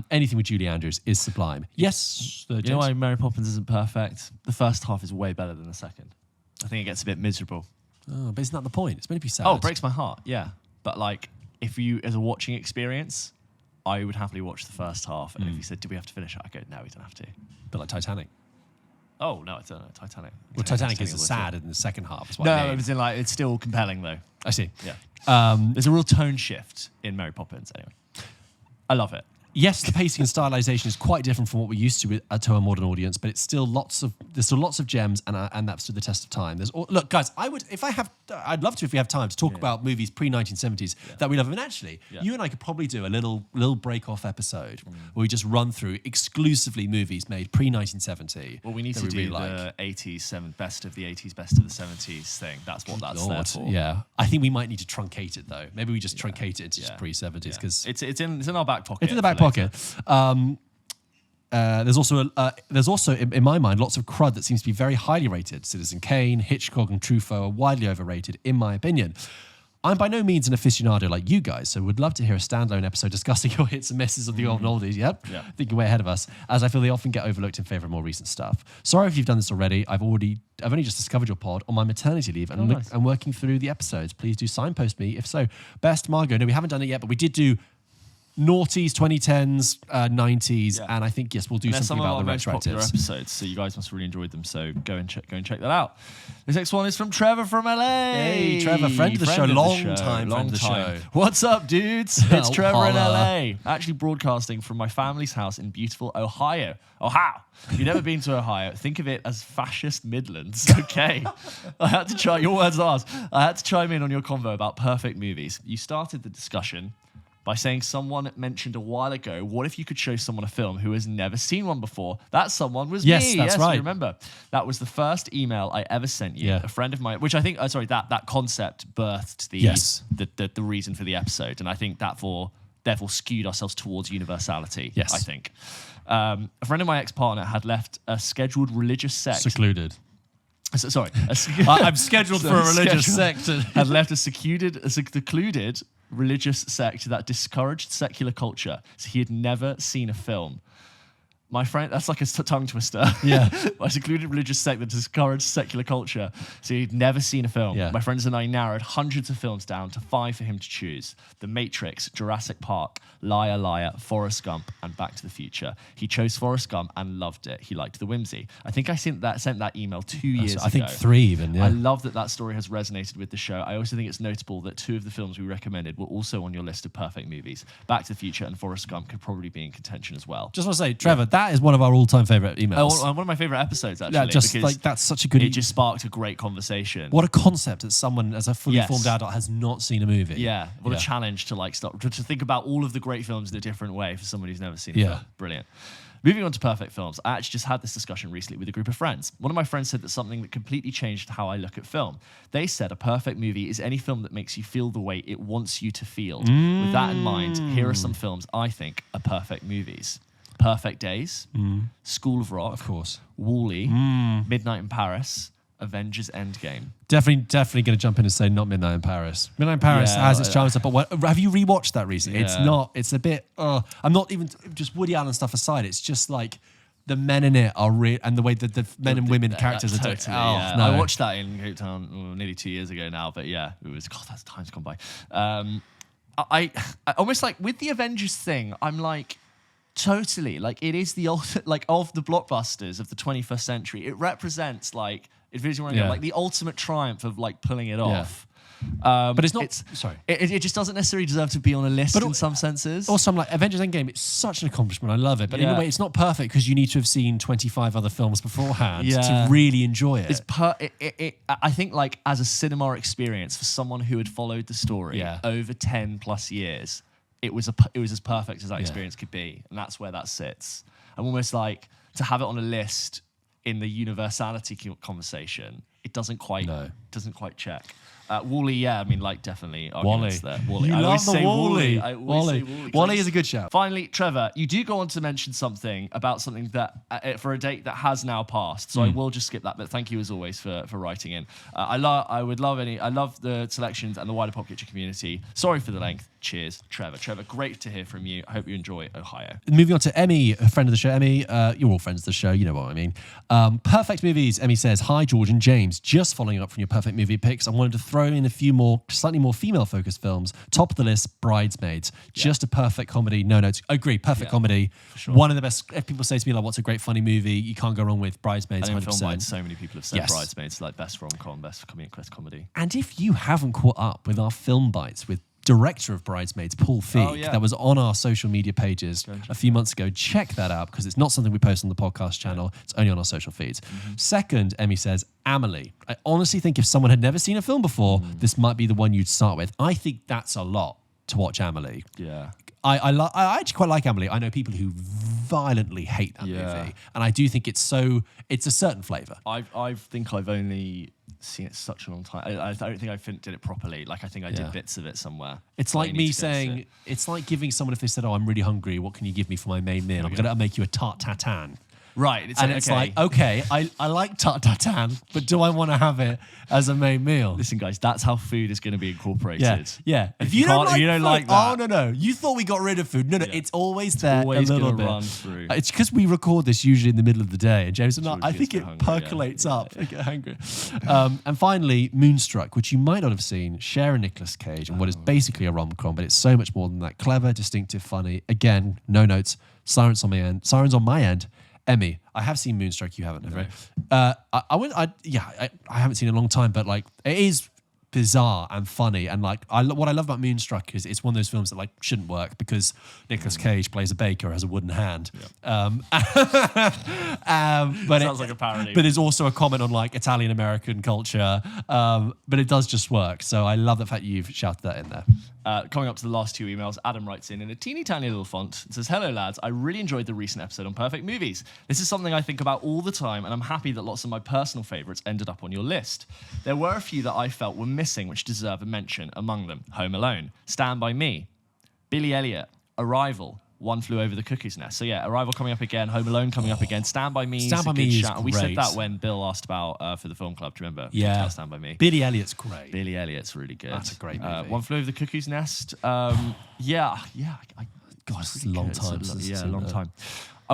Anything with Julie Andrews is sublime. Yes. You know why Mary Poppins isn't perfect? The first half is way better than the second. I think it gets a bit miserable. Oh, but isn't that the point? It's meant to be sad. Oh, it breaks my heart, yeah. But like, if you, as a watching experience, I would happily watch the first half. And if you said, do we have to finish it? I go, no, we don't have to. But like Titanic. Oh, no, it's Titanic. Well, Titanic is sad in the second half. No, it's still compelling though. I see. Yeah. There's a real tone shift in Mary Poppins anyway. I love it. yes, the pacing and stylization is quite different from what we're used to a modern audience, but it's still there's still lots of gems, and that's stood the test of time. Look, guys, I'd love to, if we have time, to talk about movies pre-1970s that we love. And actually, you and I could probably do a little break-off episode where we just run through exclusively movies made pre-1970. Well, we need to do the 80s, best of the 80s, best of the 70s thing. That's what that's there for. Yeah, I think we might need to truncate it though. Maybe we just truncate it into just pre-70s because it's in our back pocket. It's in the back pocket. There's also in my mind lots of crud that seems to be very highly rated. Citizen Kane, Hitchcock, and Truffaut are widely overrated, in my opinion. I'm by no means an aficionado like you guys, so would love to hear a standalone episode discussing your hits and misses of the old and oldies. Yep. Yeah. Thinking way ahead of us, as I feel they often get overlooked in favour of more recent stuff. Sorry if you've done this already. I've only just discovered your pod on my maternity leave and working through the episodes. Please do signpost me if so. Best Margot. No, we haven't done it yet, but we did do noughties, 2010s, 90s, and I think we'll do something about the retroactives. Popular episodes, so you guys must have really enjoyed them. So go and check that out. This next one is from Trevor from LA. Hey, Trevor, friend of the show, long time friend of the show. What's up, dudes? It's Trevor in LA. Actually, broadcasting from my family's house in beautiful Ohio. If you've never been to Ohio, think of it as fascist Midlands. Okay, I had to try. Your words are ours. I had to chime in on your convo about perfect movies. You started the discussion by saying someone mentioned a while ago, what if you could show someone a film who has never seen one before? That someone was me. That's right. Remember. That was the first email I ever sent you. Yeah. A friend of mine, which I think, that concept birthed the reason for the episode. And I think therefore skewed ourselves towards universality, I think. A friend of my ex-partner had left a scheduled religious sect. Secluded. I'm scheduled for a religious sect. Had left a secluded religious sect that discouraged secular culture. So he had never seen a film. My friend, that's like a tongue twister. Yeah. My secluded religious sect that discouraged secular culture. So he'd never seen a film. Yeah. My friends and I narrowed hundreds of films down to 5 for him to choose. The Matrix, Jurassic Park, Liar Liar, Forrest Gump, and Back to the Future. He chose Forrest Gump and loved it. He liked the whimsy. I think I sent that email 2 years ago. I think 3 even, yeah. I love that story has resonated with the show. I also think it's notable that 2 of the films we recommended were also on your list of perfect movies. Back to the Future and Forrest Gump could probably be in contention as well. Just want to say, Trevor, that is one of our all-time favourite emails. One of my favourite episodes, actually. Yeah, just like that's such a good... It just sparked a great conversation. What a concept that someone, as a fully formed adult, has not seen a movie. Yeah, what a challenge to to think about all of the great films in a different way for someone who's never seen a film. Brilliant. Moving on to perfect films, I actually just had this discussion recently with a group of friends. One of my friends said that something that completely changed how I look at film. They said a perfect movie is any film that makes you feel the way it wants you to feel. With that in mind, here are some films I think are perfect movies. Perfect Days, School of Rock, of course, Wall-E, Midnight in Paris, Avengers Endgame. Definitely going to jump in and say not Midnight in Paris. Midnight in Paris has its charms, but have you rewatched that recently? Yeah. It's a bit, I'm not even, just Woody Allen stuff aside, it's just like the men in it are real, and the way that the men and women characters are totally. I watched that in Cape Town nearly 2 years ago now, but yeah, it was, God, that's time's gone by. I almost like with the Avengers thing, I'm like, totally, like it is the ultimate, like of the blockbusters of the 21st century. It represents like, if you want to go, like the ultimate triumph of like pulling it off. But it's not. It just doesn't necessarily deserve to be on a list in some senses. Also, I'm like Avengers Endgame. It's such an accomplishment. I love it, but in a way, it's not perfect because you need to have seen 25 other films beforehand to really enjoy it. I think like as a cinema experience for someone who had followed the story over 10 plus years. It was as perfect as that experience could be, and that's where that sits. I'm almost like to have it on a list in the universality conversation. It doesn't quite check. Wall-E, I mean, like definitely arguments there. Wall-E. You love the Wall-E. Wall-E is a good shout. Finally, Trevor, you do go on to mention something about something that for a date that has now passed. So I will just skip that. But thank you as always for writing in. I love the selections and the wider Pulp Kitchen community. Sorry for the length. Cheers, Trevor. Trevor, great to hear from you. I hope you enjoy Ohio. Moving on to Emmy, a friend of the show. Emmy, you're all friends of the show. You know what I mean. Perfect movies. Emmy says, "Hi, George and James. Just following up from your perfect movie picks, I wanted to throw in a few more, slightly more female-focused films. Top of the list, Bridesmaids. Just a perfect comedy. No notes. Agree. Perfect comedy. Sure. One of the best. If people say to me like, "What's a great funny movie?" You can't go wrong with Bridesmaids. 100%. So many people have said Bridesmaids like best rom-com, best comedy. And if you haven't caught up with our film bites with director of Bridesmaids, Paul Feig, that was on our social media pages a few months ago. Check that out because it's not something we post on the podcast channel. It's only on our social feeds. Second, Emmy says, Amelie. I honestly think if someone had never seen a film before, this might be the one you'd start with. I think that's a lot to watch Amelie. Yeah. I actually quite like Amelie. I know people who violently hate that movie. And I do think it's a certain flavour. I think I've only seen it such a long time. I don't think I did it properly. Like, I think I did bits of it somewhere. It's like me saying, it's like giving someone, if they said, oh, I'm really hungry, what can you give me for my main meal? I'm going to make you a tarte tatin. Right. It's like, okay, I like tarte tatin, but do I want to have it as a main meal? Listen, guys, that's how food is going to be incorporated. Yeah. If you don't like that. Oh, no. You thought we got rid of food. No, it's always there always a little bit. Run through. It's because we record this usually in the middle of the day. And James, I think it percolates up. I get hungry. And finally, Moonstruck, which you might not have seen, Cher and Nicolas Cage, and what is basically a rom-com, but it's so much more than that. Clever, distinctive, funny. Again, no notes. Silence on my end. Emmy, I have seen Moonstruck. You haven't, right? I haven't seen it in a long time, but like it is bizarre and funny, and like what I love about Moonstruck is it's one of those films that like shouldn't work because Nicolas Cage plays a baker, has a wooden hand. But sounds like a parody. But there's also a comment on like Italian American culture, but it does just work. So I love the fact you've shouted that in there. Coming up to the last two emails, Adam writes in a teeny tiny little font and says, hello lads, I really enjoyed the recent episode on Perfect Movies. This is something I think about all the time and I'm happy that lots of my personal favourites ended up on your list. There were a few that I felt were missing which deserve a mention, among them Home Alone, Stand By Me, Billy Elliot, Arrival, One Flew Over the Cuckoo's Nest. So yeah, Arrival coming up again, Home Alone coming up again, Stand By Me is a good shout. And we said that when Bill asked about for the film club, do you remember? Yeah. Stand By Me. Billy Elliot's great. Billy Elliot's really good. That's a great movie. One Flew Over the Cuckoo's Nest. God, it's a long time. A long time. I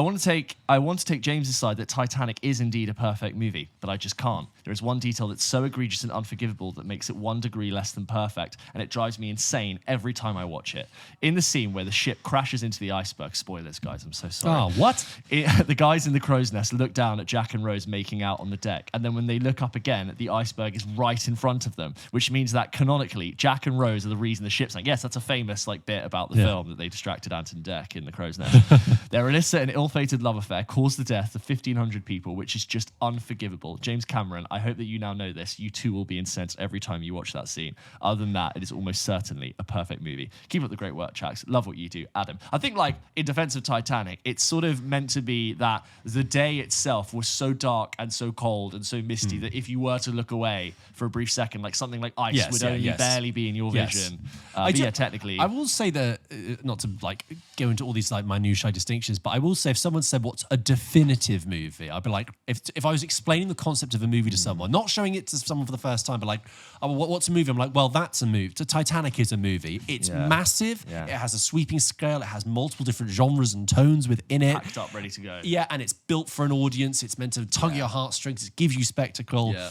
want to take James's side that Titanic is indeed a perfect movie, but I just can't. There is one detail that's so egregious and unforgivable that makes it 1 degree less than perfect, and it drives me insane every time I watch it. In the scene where the ship crashes into the iceberg, spoilers, guys, I'm so sorry. Oh, what? The guys in the crow's nest look down at Jack and Rose making out on the deck, and then when they look up again, the iceberg is right in front of them, which means that canonically, Jack and Rose are the reason the ship's sank. Yes, that's a famous bit about the film that they distracted Anton Deck in the crow's nest. Their illicit and ill-fated love affair caused the death of 1,500 people, which is just unforgivable. James Cameron, I hope that you now know this. You too will be incensed every time you watch that scene. Other than that, it is almost certainly a perfect movie. Keep up the great work, Chax. Love what you do, Adam. I think, like, in defense of Titanic, it's sort of meant to be that the day itself was so dark and so cold and so misty that if you were to look away for a brief second, like something like ice would only barely be in your vision. Technically. I will say that, not to like go into all these like minutiae distinctions, but I will say if someone said what's a definitive movie, I'd be like, if I was explaining the concept of a movie to someone, not showing it to someone for the first time, but like, oh, what's a movie? I'm like, well, that's a movie. So Titanic is a movie. It's massive. Yeah. It has a sweeping scale. It has multiple different genres and tones within it. Packed up, ready to go. Yeah, and it's built for an audience. It's meant to tug your heartstrings. It gives you spectacle. Yeah.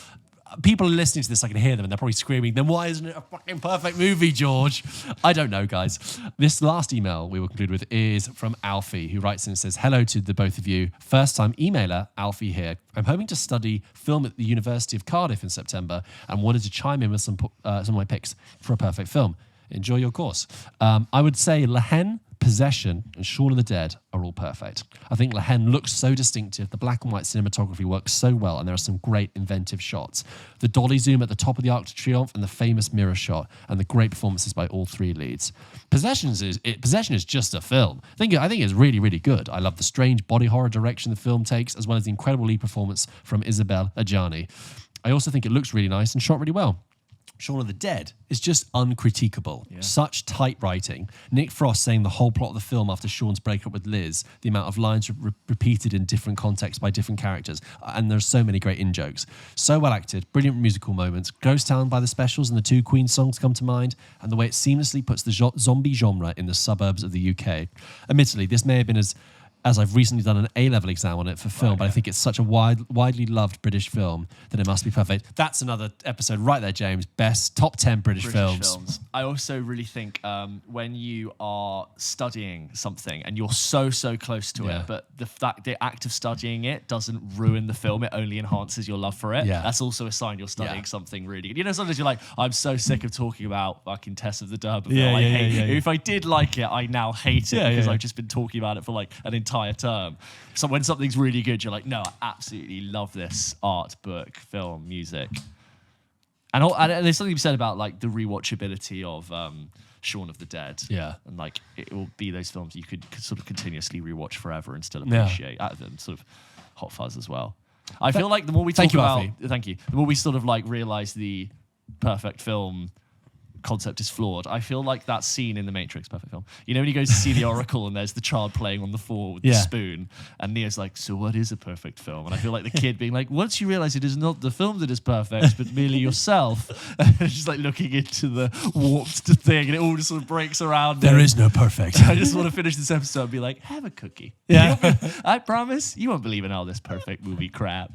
People are listening to this, I can hear them, and they're probably screaming, then why isn't it a fucking perfect movie, George? I don't know, guys. This last email we will conclude with is from Alfie, who writes in and says, hello to the both of you. First-time emailer, Alfie here. I'm hoping to study film at the University of Cardiff in September and wanted to chime in with some of my picks for a perfect film. Enjoy your course. I would say La Haine, Possession, and Shaun of the Dead are all perfect. I think La Haine looks so distinctive, the black and white cinematography works so well, and there are some great inventive shots. The dolly zoom at the top of the Arc de Triomphe and the famous mirror shot, and the great performances by all three leads. Possession is just a film. I think it's really, really good. I love the strange body horror direction the film takes, as well as the incredible lead performance from Isabelle Adjani. I also think it looks really nice and shot really well. Shaun of the Dead is just uncritiquable. Yeah. Such tight writing. Nick Frost saying the whole plot of the film after Shaun's breakup with Liz, the amount of lines repeated in different contexts by different characters, and there's so many great in-jokes. So well acted, brilliant musical moments, Ghost Town by the Specials and the two Queen songs come to mind, and the way it seamlessly puts the zombie genre in the suburbs of the UK. Admittedly, this may have been as as I've recently done an A-level exam on it for film, but I think it's such a widely loved British film that it must be perfect. That's another episode right there, James. Best top 10 British films. I also really think when you are studying something and you're so close to it, but the act of studying it doesn't ruin the film, it only enhances your love for it. Yeah. That's also a sign you're studying something really good. You know, sometimes you're like, I'm so sick of talking about fucking Tess of the D'Urberville. I hate it. If I did like it, I now hate it because I've just been talking about it for like an entire term. So when something's really good, you're like, no, I absolutely love this art, book, film, music. And there's something to be said about like the rewatchability of Shaun of the Dead. Yeah. And like it will be those films you could sort of continuously rewatch forever and still appreciate out of them. Sort of Hot Fuzz as well. I feel like the more we talk about, thank you, the more we sort of like realize the perfect film concept is flawed. I feel like that scene in The Matrix, perfect film. You know when he goes to see the Oracle and there's the child playing on the floor with the spoon, and Neo's like, so what is a perfect film? And I feel like the kid being like, once you realize it is not the film that is perfect, but merely yourself, and just like looking into the warped thing, and it all just sort of breaks around. There is no perfect. I just want to finish this episode and be like, have a cookie. Yeah. I promise you won't believe in all this perfect movie crap.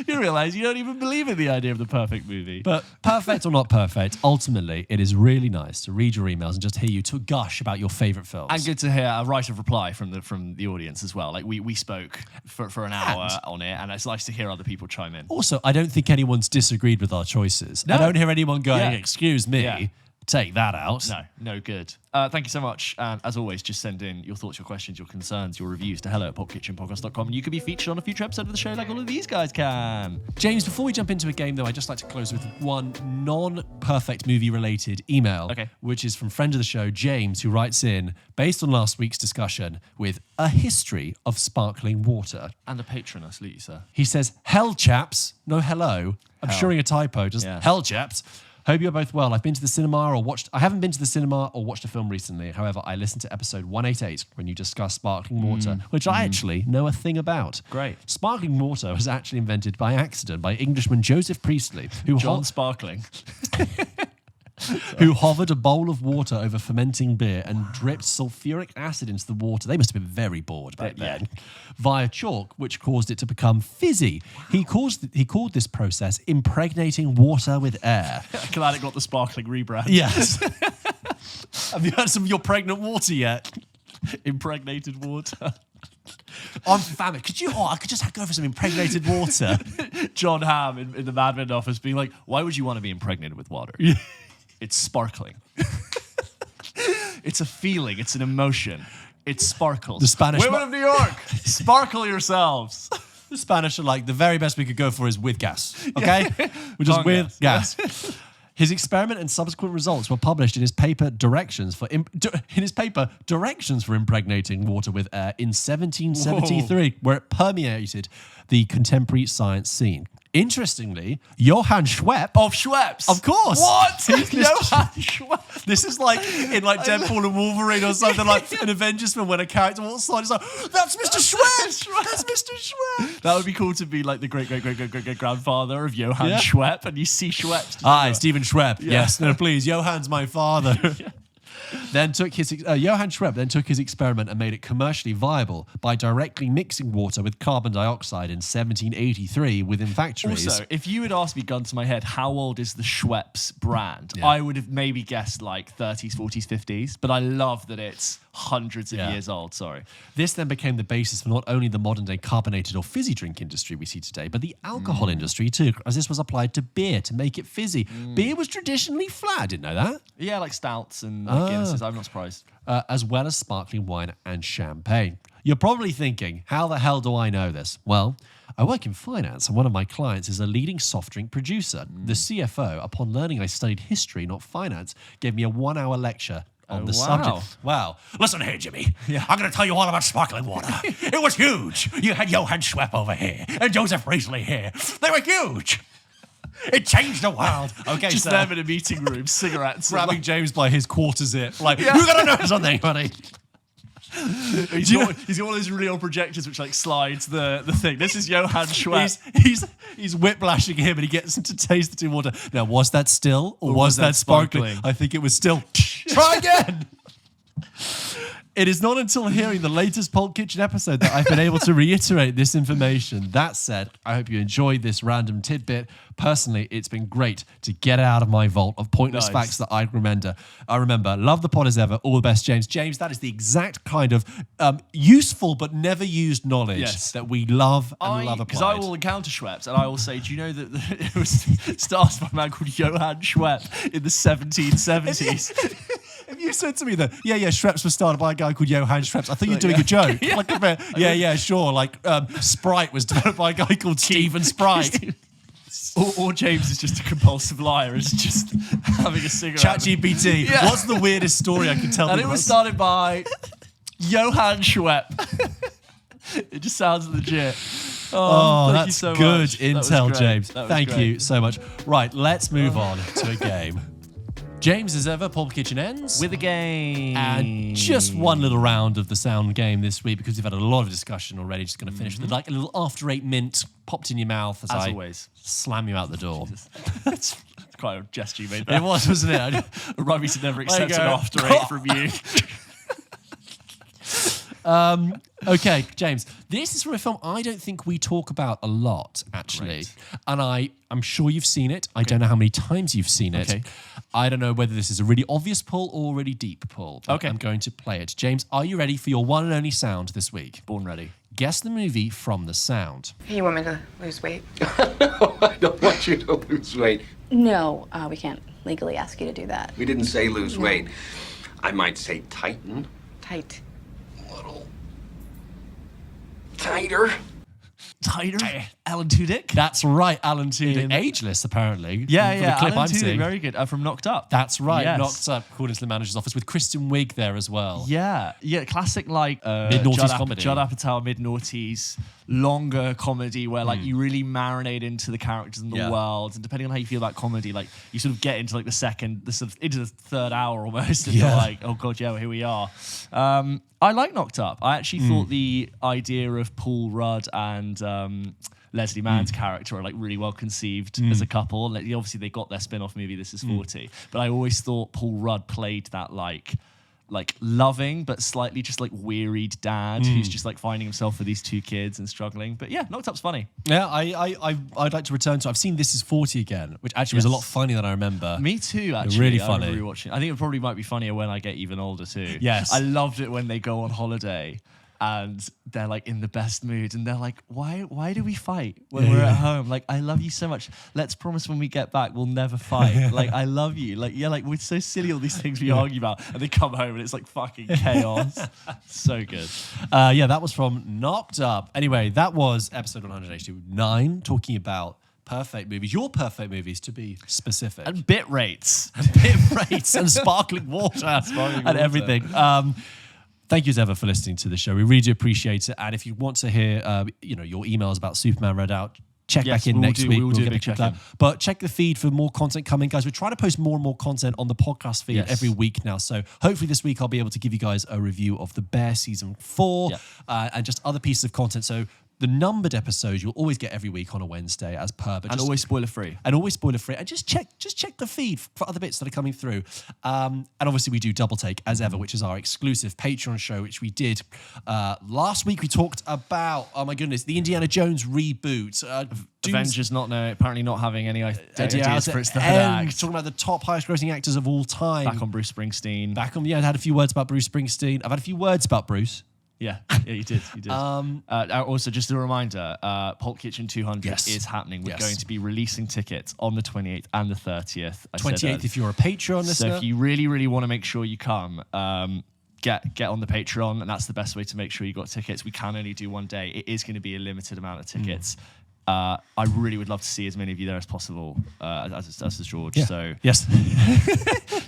You realize you don't even believe in the idea of the perfect movie. But perfect or not perfect, ultimately, it is really nice to read your emails and just hear you to gush about your favourite films. And good to hear a right of reply from the audience as well. Like we spoke for an hour on it, and it's nice to hear other people chime in. Also, I don't think anyone's disagreed with our choices. No. I don't hear anyone going, excuse me, take that out. No good. Thank you so much. And as always, just send in your thoughts, your questions, your concerns, your reviews to hello@pulpkitchenpodcast.com, and you could be featured on a future episode of the show like all of these guys can. James, before we jump into a game, though, I'd just like to close with one non-perfect movie-related email, which is from friend of the show, James, who writes in, based on last week's discussion, with a history of sparkling water. And a patroness, Lisa. He says, hell, chaps. No, hello. I'm showing a typo. Just hell, chaps. Hope you're both well. I haven't been to the cinema or watched a film recently. However, I listened to episode 188 when you discussed sparkling water, which I actually know a thing about. Great. Sparkling water was actually invented by accident by Englishman Joseph Priestley, who Sparkling. who hovered a bowl of water over fermenting beer and dripped sulfuric acid into the water. They must have been very bored back then. Via chalk, which caused it to become fizzy. He called this process impregnating water with air. Glad it got the sparkling rebrand. Yes. Have you had some of your pregnant water yet? Impregnated water. I'm famished. I could just go for some impregnated water. John Hamm in the Mad Men office being like, why would you want to be impregnated with water? It's sparkling. It's a feeling. It's an emotion. It sparkles. The Spanish Women of New York, sparkle yourselves. The Spanish are like, the very best we could go for is with gas. Okay? We're just with gas. His experiment and subsequent results were published in his paper Directions for Impregnating Water with Air in 1773, where it permeated the contemporary science scene. Interestingly, Johann Schwepp of Schweppes, of course. What? Johann Schwepp. This is like in like Deadpool and Wolverine or something, like an Avengers film when a character walks on, it's like, that's Mr. Schwepp. That's Mr. Schwepp. That would be cool to be like the great grandfather of Johann Schwepp, and you see Schweppes. Hi, Stephen Schwepp. Yeah. Yes, no, please. Johann's my father. Johann Schwepp then took his experiment and made it commercially viable by directly mixing water with carbon dioxide in 1783 within factories. Also, if you had asked me, gun to my head, how old is the Schweppes brand, I would have maybe guessed like 30s, 40s, 50s, but I love that it's hundreds of years old, sorry. This then became the basis for not only the modern-day carbonated or fizzy drink industry we see today, but the alcohol industry too, as this was applied to beer to make it fizzy. Beer was traditionally flat, I didn't know that. Yeah, like stouts and Guinnesses, I'm not surprised. As well as sparkling wine and champagne. You're probably thinking, how the hell do I know this? Well, I work in finance, and one of my clients is a leading soft drink producer. The CFO, upon learning I studied history, not finance, gave me a 1-hour lecture on the subject. Wow. Listen here, Jimmy. I'm going to tell you all about sparkling water. It was huge. You had Johann Schwepp over here and Joseph Priestley here. They were huge. It changed the world. Okay, just them in a meeting room, cigarettes. Grabbing James by his quarter zip. Like, you got to know something, buddy. He's got one of those real projectors which like slides the thing. This is Johann Schwepp. He's whiplashing him and he gets him to taste the two water. Now, was that still or was that sparkling? I think it was still. Try again. It is not until hearing the latest Pulp Kitchen episode that I've been able to reiterate this information. That said, I hope you enjoyed this random tidbit. Personally, it's been great to get out of my vault of pointless facts that I remember. Love the pod as ever. All the best, James. James, that is the exact kind of useful but never used knowledge that we love and love applied. Because I will encounter Schweppes and I will say, do you know that it was started by a man called Johann Schwepp in the 1770s? If you said to me that, Schweppes was started by a guy called Johann Schweppes, I thought you were doing a joke. Sure. Like Sprite was developed by a guy called Stephen Sprite. Or James is just a compulsive liar, is just having a cigarette. ChatGPT. What's the weirdest story I could tell? And it was started by Johann Schwepp. It just sounds legit. That's you so good much. intel, James. Thank great. you so much. Right, let's move on to a game. James, as ever, Pulp Kitchen ends with a game. And just one little round of the sound game this week because we've had a lot of discussion already. Just going to finish with like a little after 8 mint popped in your mouth as I always slam you out the door. It's quite a gesture you made there. It was, wasn't it? Rugby to never accept an after 8 from you. Okay, James, this is from a film I don't think we talk about a lot, actually. Great. And I'm sure you've seen it. I don't know how many times you've seen it. Okay. I don't know whether this is a really obvious pull or a really deep pull. Okay. I'm going to play it. James, are you ready for your one and only sound this week? Born ready. Guess the movie from the sound. You want me to lose weight? No, I don't want you to lose weight. No, we can't legally ask you to do that. We didn't say lose weight. I might say tighten. Tight. A little tighter. Tighter? Alan Tudyk? That's right, Alan Tudyk. Ageless, apparently. Yeah. For the clip Alan I'm Tudyk, seeing. very good. From Knocked Up. That's right, Yes. Knocked Up, according to the manager's office, with Kristen Wiig there as well. Yeah, classic like Mid-noughties comedy. Judd Apatow mid-noughties, longer comedy where like you really marinate into the characters and the world, and depending on how you feel about comedy, like you sort of get into like into the third hour almost, and you're like, oh god, yeah, here we are. I like Knocked Up. I actually thought the idea of Paul Rudd and Leslie Mann's character are like really well conceived as a couple. Like, obviously they got their spin-off movie This Is 40, but I always thought Paul Rudd played that like loving but slightly just like wearied dad who's just like finding himself with these two kids and struggling. But yeah, Knocked Up's funny. Yeah, I'd like to return to. I've seen This Is 40 again, which actually was a lot funnier than I remember. Me too, actually. Really funny. I remember rewatching. I think it probably might be funnier when I get even older too. Yes. I loved it when they go on holiday and they're like in the best mood and they're like, why do we fight when we're at home? Like, I love you so much. Let's promise when we get back we'll never fight. Like, I love you. Like, like we're so silly, all these things we argue about, and they come home and it's like fucking chaos. So good. That was from Knocked Up. Anyway, that was episode 189, talking about perfect movies, your perfect movies to be specific. And bit rates. And sparkling water. And everything. Thank you as ever for listening to the show. We really do appreciate it. And if you want to hear your emails about Superman Read Out, check back in next week. We'll do a big check-in. But check the feed for more content coming, guys. We're trying to post more and more content on the podcast feed every week now. So hopefully this week I'll be able to give you guys a review of The Bear Season 4 and just other pieces of content. So the numbered episodes you'll always get every week on a Wednesday as per. But and always spoiler free. And just check the feed for other bits that are coming through. And obviously we do Double Take as ever, which is our exclusive Patreon show, which we did last week. We talked about, oh my goodness, the Indiana Jones reboot. Avengers apparently not having any ideas for its third act. Talking about the top highest grossing actors of all time. Back on Bruce Springsteen. I had a few words about Bruce Springsteen. I've had a few words about Bruce. Yeah, you did. Also, just a reminder, Pulp Kitchen 200 is happening. We're going to be releasing tickets on the 28th and the 30th. 28th if you're a Patreon listener. So if you really, really want to make sure you come, get on the Patreon, and that's the best way to make sure you got tickets. We can only do one day. It is going to be a limited amount of tickets. I really would love to see as many of you there as possible, as is George. Yeah. So yes,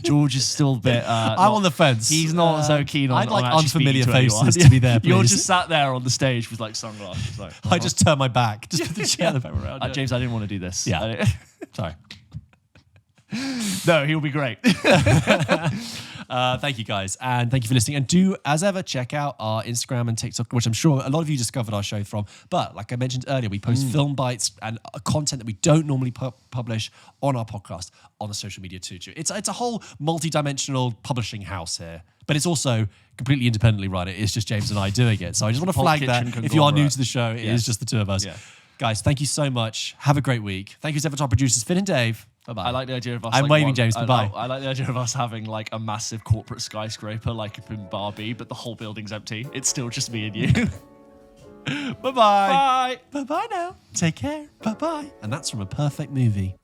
George is still a bit. I'm on the fence. He's not so keen on. I'd like on unfamiliar faces to to be there. Please. You're just sat there on the stage with like sunglasses. Like, I just turn my back, just put the chair around. James, I didn't want to do this. Yeah, sorry. No, he'll be great. Thank you guys, and thank you for listening. And do, as ever, check out our Instagram and TikTok, which I'm sure a lot of you discovered our show from. But like I mentioned earlier, we post film bites and content that we don't normally publish on our podcast on the social media too. It's a whole multi-dimensional publishing house here, but it's also completely independently run. It is just James and I doing it. So I just want to flag that. If you are new to the show, it is just the two of us. Yeah. Guys, thank you so much. Have a great week. Thank you to our producers, Finn and Dave. Bye-bye. I like the idea of us. I'm waving, James. Bye-bye. I like the idea of us having like a massive corporate skyscraper like in Barbie, but the whole building's empty. It's still just me and you. Bye-bye. Bye. Bye-bye now. Take care. Bye-bye. And that's from A Perfect Movie.